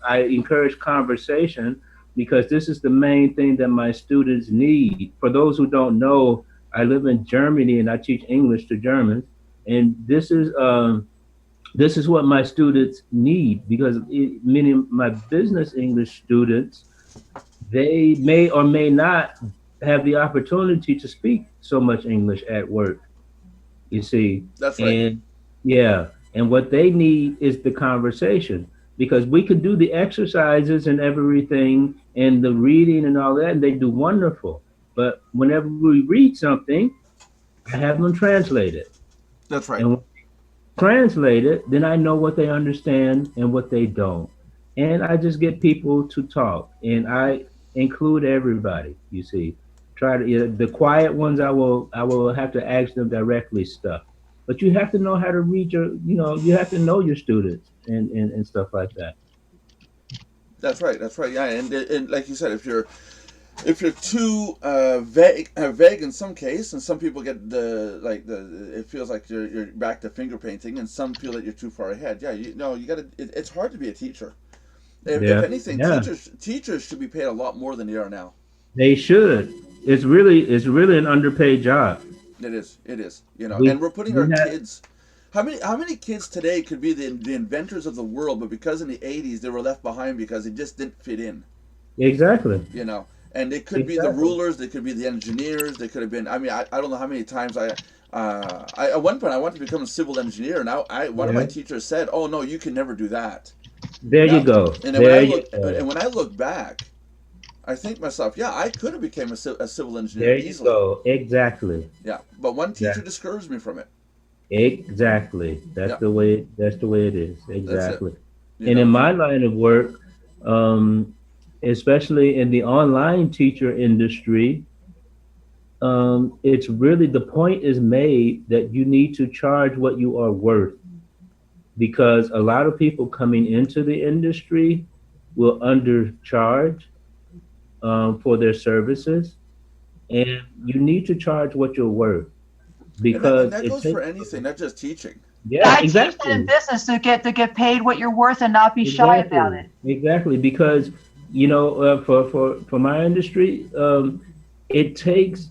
I encourage conversation, because this is the main thing that my students need. For those who don't know, I live in Germany and I teach English to Germans, and this is this is what my students need, because many of my business English students, they may or may not have the opportunity to speak so much English at work, you see. That's right. And yeah, and what they need is the conversation, because we could do the exercises and everything and the reading and all that, and they do wonderful. But whenever we read something, I have them translate it. That's right. And when they translate it, then I know what they understand and what they don't. And I just get people to talk, and I include everybody, you see. Try to, the quiet ones, I will have to ask them directly stuff. But you have to know how to read your, you have to know your students and stuff like that. That's right. That's right. Yeah, and like you said, if you're too vague in some case, and some people get it feels like you're back to finger painting, and some feel that you're too far ahead. Yeah, you got to. It's hard to be a teacher. If anything, Yeah. teachers should be paid a lot more than they are now. They should. It's really an underpaid job. It is. It is. We- And we're putting we our have- kids. How many kids today could be the inventors of the world, but because in the '80s they were left behind because they just didn't fit in. Exactly. And they could be the Exactly. rulers, they could be the engineers, they could have been. I mean, I don't know how many times I at one point I wanted to become a civil engineer, and one of my Yeah. teachers said, "Oh no, you can never do that." There Yeah. you go. And when I look back, I think myself, yeah, I could have became a civil engineer There you easily. go. Exactly. Yeah, but one teacher Yeah. discouraged me from it. Exactly. That's Yeah. the way. That's the way it is. Exactly. You And know? in my line of work, especially in the online teacher industry, it's really, the point is made that you need to charge what you are worth, because a lot of people coming into the industry will undercharge for their services, and you need to charge what you're worth, because and that it goes takes, for anything, not just teaching. yeah, I teach that exactly. in business to get paid what you're worth and not be shy about it. Exactly, because for my industry, it takes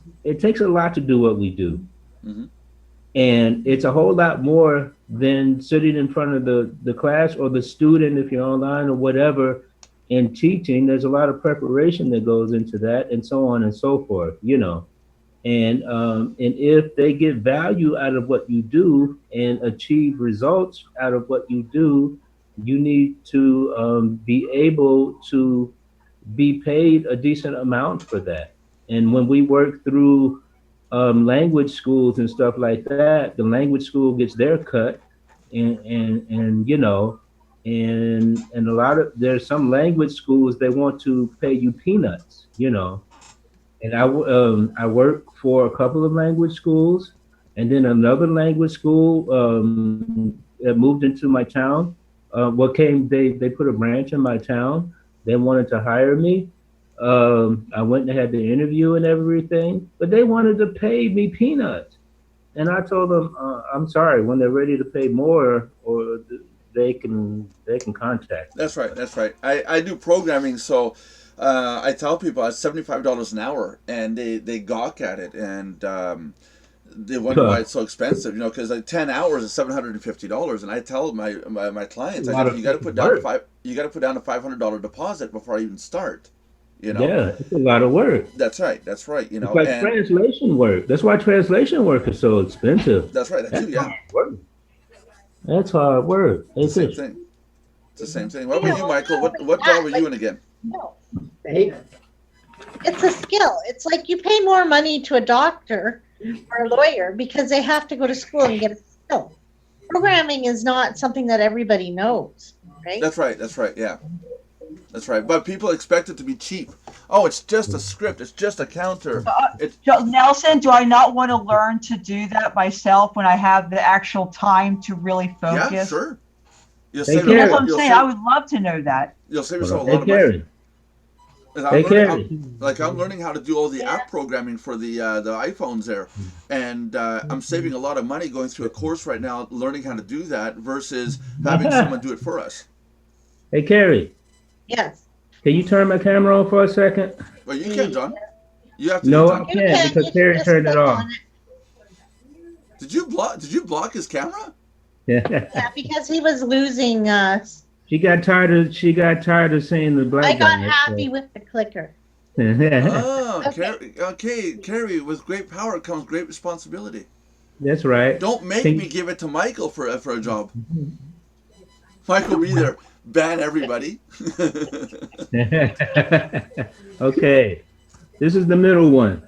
a lot to do what we do, Mhm. and it's a whole lot more than sitting in front of the class or the student if you're online or whatever and teaching. There's a lot of preparation that goes into that, and so on and so forth. And if they get value out of what you do and achieve results out of what you do, you need to be able to be paid a decent amount for that. And when we work through language schools and stuff like that, the language school gets their cut, and a lot of, there's some language schools, they want to pay you peanuts. And I work for a couple of language schools, and then another language school that moved into my town. They put a branch in my town. They wanted to hire me. I went and had the interview and everything, but they wanted to pay me peanuts. And I told them, I'm sorry, when they're ready to pay more, or they can contact me. That's right. That's right. I do programming, so I tell people it's $75 an hour, and they gawk at it, and they wonder why it's so expensive. Because like 10 hours is $750, and I tell my clients, I said, you got to put down a $500 deposit before I even start. Yeah, it's a lot of work. That's right. That's right. It's like translation work. That's why translation work is so expensive. That's right. That too. Yeah. That's hard work. It's the same thing. It's the same thing. What about you, Michael? What job were you in again? No, Hey, it's a skill. It's like you pay more money to a doctor or a lawyer because they have to go to school and get a skill. Programming is not something that everybody knows, right? That's right. That's right. Yeah. That's right. But people expect it to be cheap. Oh, it's just a script. It's just a counter. Nelson, do I not want to learn to do that myself when I have the actual time to really focus? Yeah, sure. You'll Hey, save Karen. That's what I'm you'll saying. save- I would love to know that. You'll save yourself a Hey, lot of money. Karen. And Hey, I'm learning how to do all the app programming for the iPhones there, and I'm saving a lot of money going through a course right now, learning how to do that versus having someone do it for us. Hey, Carrie, Yes. can you turn my camera on for a second? Well, you can, John. You have to. No, John. I can't, because You Carrie just turned it click off. on it. Did you block his camera? Yeah, because he was losing. She got tired of saying the I black got guy. happy with the clicker. Oh, Okay. Carrie, with great power comes great responsibility. That's right. Don't make Can me give it to Michael for a job. Michael, be there. Ban everybody. Okay, this is the middle one.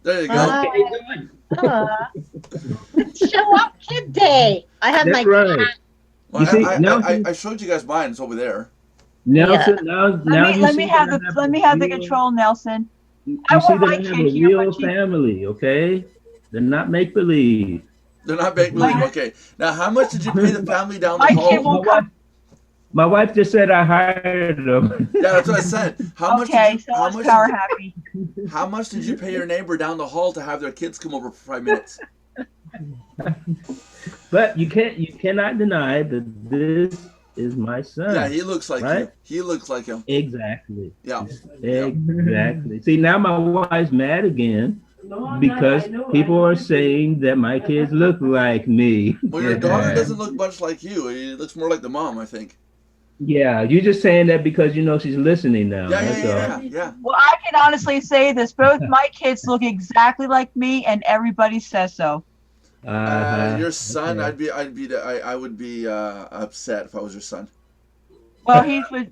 There you go. Uh, uh, Show up kid day. I have That's my right. Well, You see, I showed you guys mine. It's over there. Nelson, now you Let see me that have I the have let a me have the real, control, Nelson. you I see want that my I have kid a here, real but she, family, okay? They're not make believe. They're not make believe. my Okay. Now, how much did you pay the family down the my kid hall? My won't come. wife, my wife just said I hired them. Yeah, that's what I said. Okay, so it's power happy. How much did you pay your neighbor down the hall to have their kids come over for 5 minutes? But you cannot deny that this is my son. Yeah, he looks like right? you. He looks like him. Exactly. Yeah. Yeah. Exactly. See, now my wife's mad again because people are saying that my kids look like me. Well, your daughter doesn't look much like you. He looks more like the mom, I think. Yeah, you're just saying that because you know she's listening now. Yeah. Well, I can honestly say this: both my kids look exactly like me, and everybody says so. Your son, okay. I would be upset if I was your son. Well,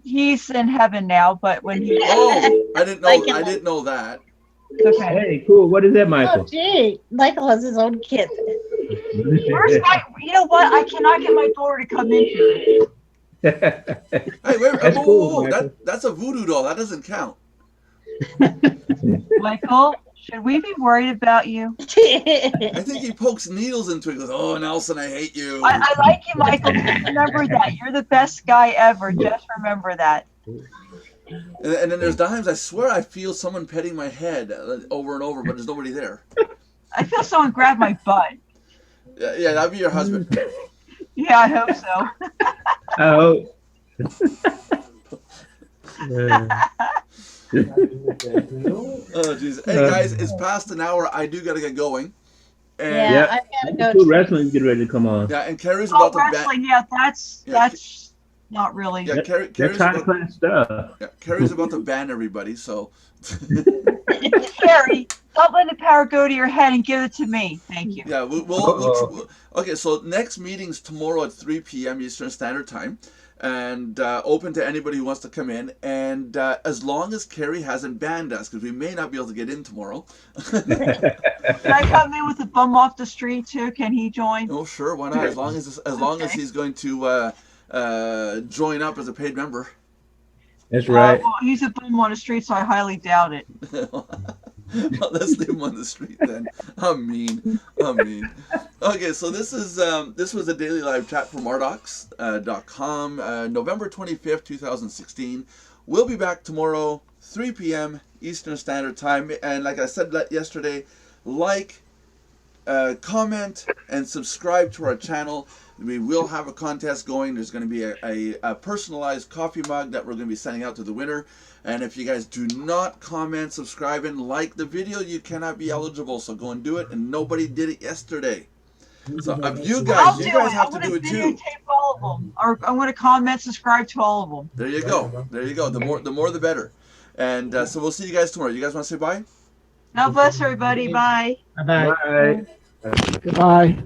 he's in heaven now, but when he Oh, I Like didn't know that. okay. Hey, cool. What is that, Oh, Michael? gee. Michael has his own kid. Where's my? You know what? I cannot get my daughter to come in here. Hey, wait, That's whoa, cool, whoa, whoa. Michael. That's a voodoo doll. That doesn't count. Michael, should we be worried about you? I think he pokes needles into it. He goes, "Oh, Nelson, I hate you." I like you, Michael. Just remember that you're the best guy ever. Just remember that. And then there's times I swear I feel someone petting my head over and over, but there's nobody there. I feel someone grab my butt. Yeah, that'd be your husband. Yeah, I hope so. Oh. Oh, jeez. Hey, guys, it's past an hour. I do gotta get going. And, Yeah, I've got to go. Two wrestling's getting ready to come on. Yeah, and Carrie's Oh, about to wrestling. Yeah, that's not really. Yeah, That's Carrie's high about, class stuff. yeah, Carrie's about to ban everybody. So. Carrie, don't let the power go to your head and give it to me. Thank you. Yeah, okay. So next meeting's tomorrow at 3 p.m. Eastern Standard Time, and open to anybody who wants to come in. And as long as Carrie hasn't banned us, because we may not be able to get in tomorrow. Can I come in with a bum off the street too? Can he join? Oh, sure, why not? As long as he's going to join up as a paid member. That's right. Well, he's a bum on the street, so I highly doubt it. Well, let's leave him on the street then. I'm mean. Okay, so this was a daily live chat from Mardox.com, November 25th, 2016. We'll be back tomorrow, 3 p.m. Eastern Standard Time. And like I said yesterday, comment, and subscribe to our channel. We will have a contest going. There's going to be a personalized coffee mug that we're going to be sending out to the winner. And if you guys do not comment, subscribe, and like the video, you cannot be eligible. So go and do it. And nobody did it yesterday. So you guys have to do it too. All of them, or I'm going to comment, subscribe to all of them. There you go. The more, the better. And so we'll see you guys tomorrow. You guys want to say bye? God bless everybody. Bye. Bye-bye. Bye. Goodbye.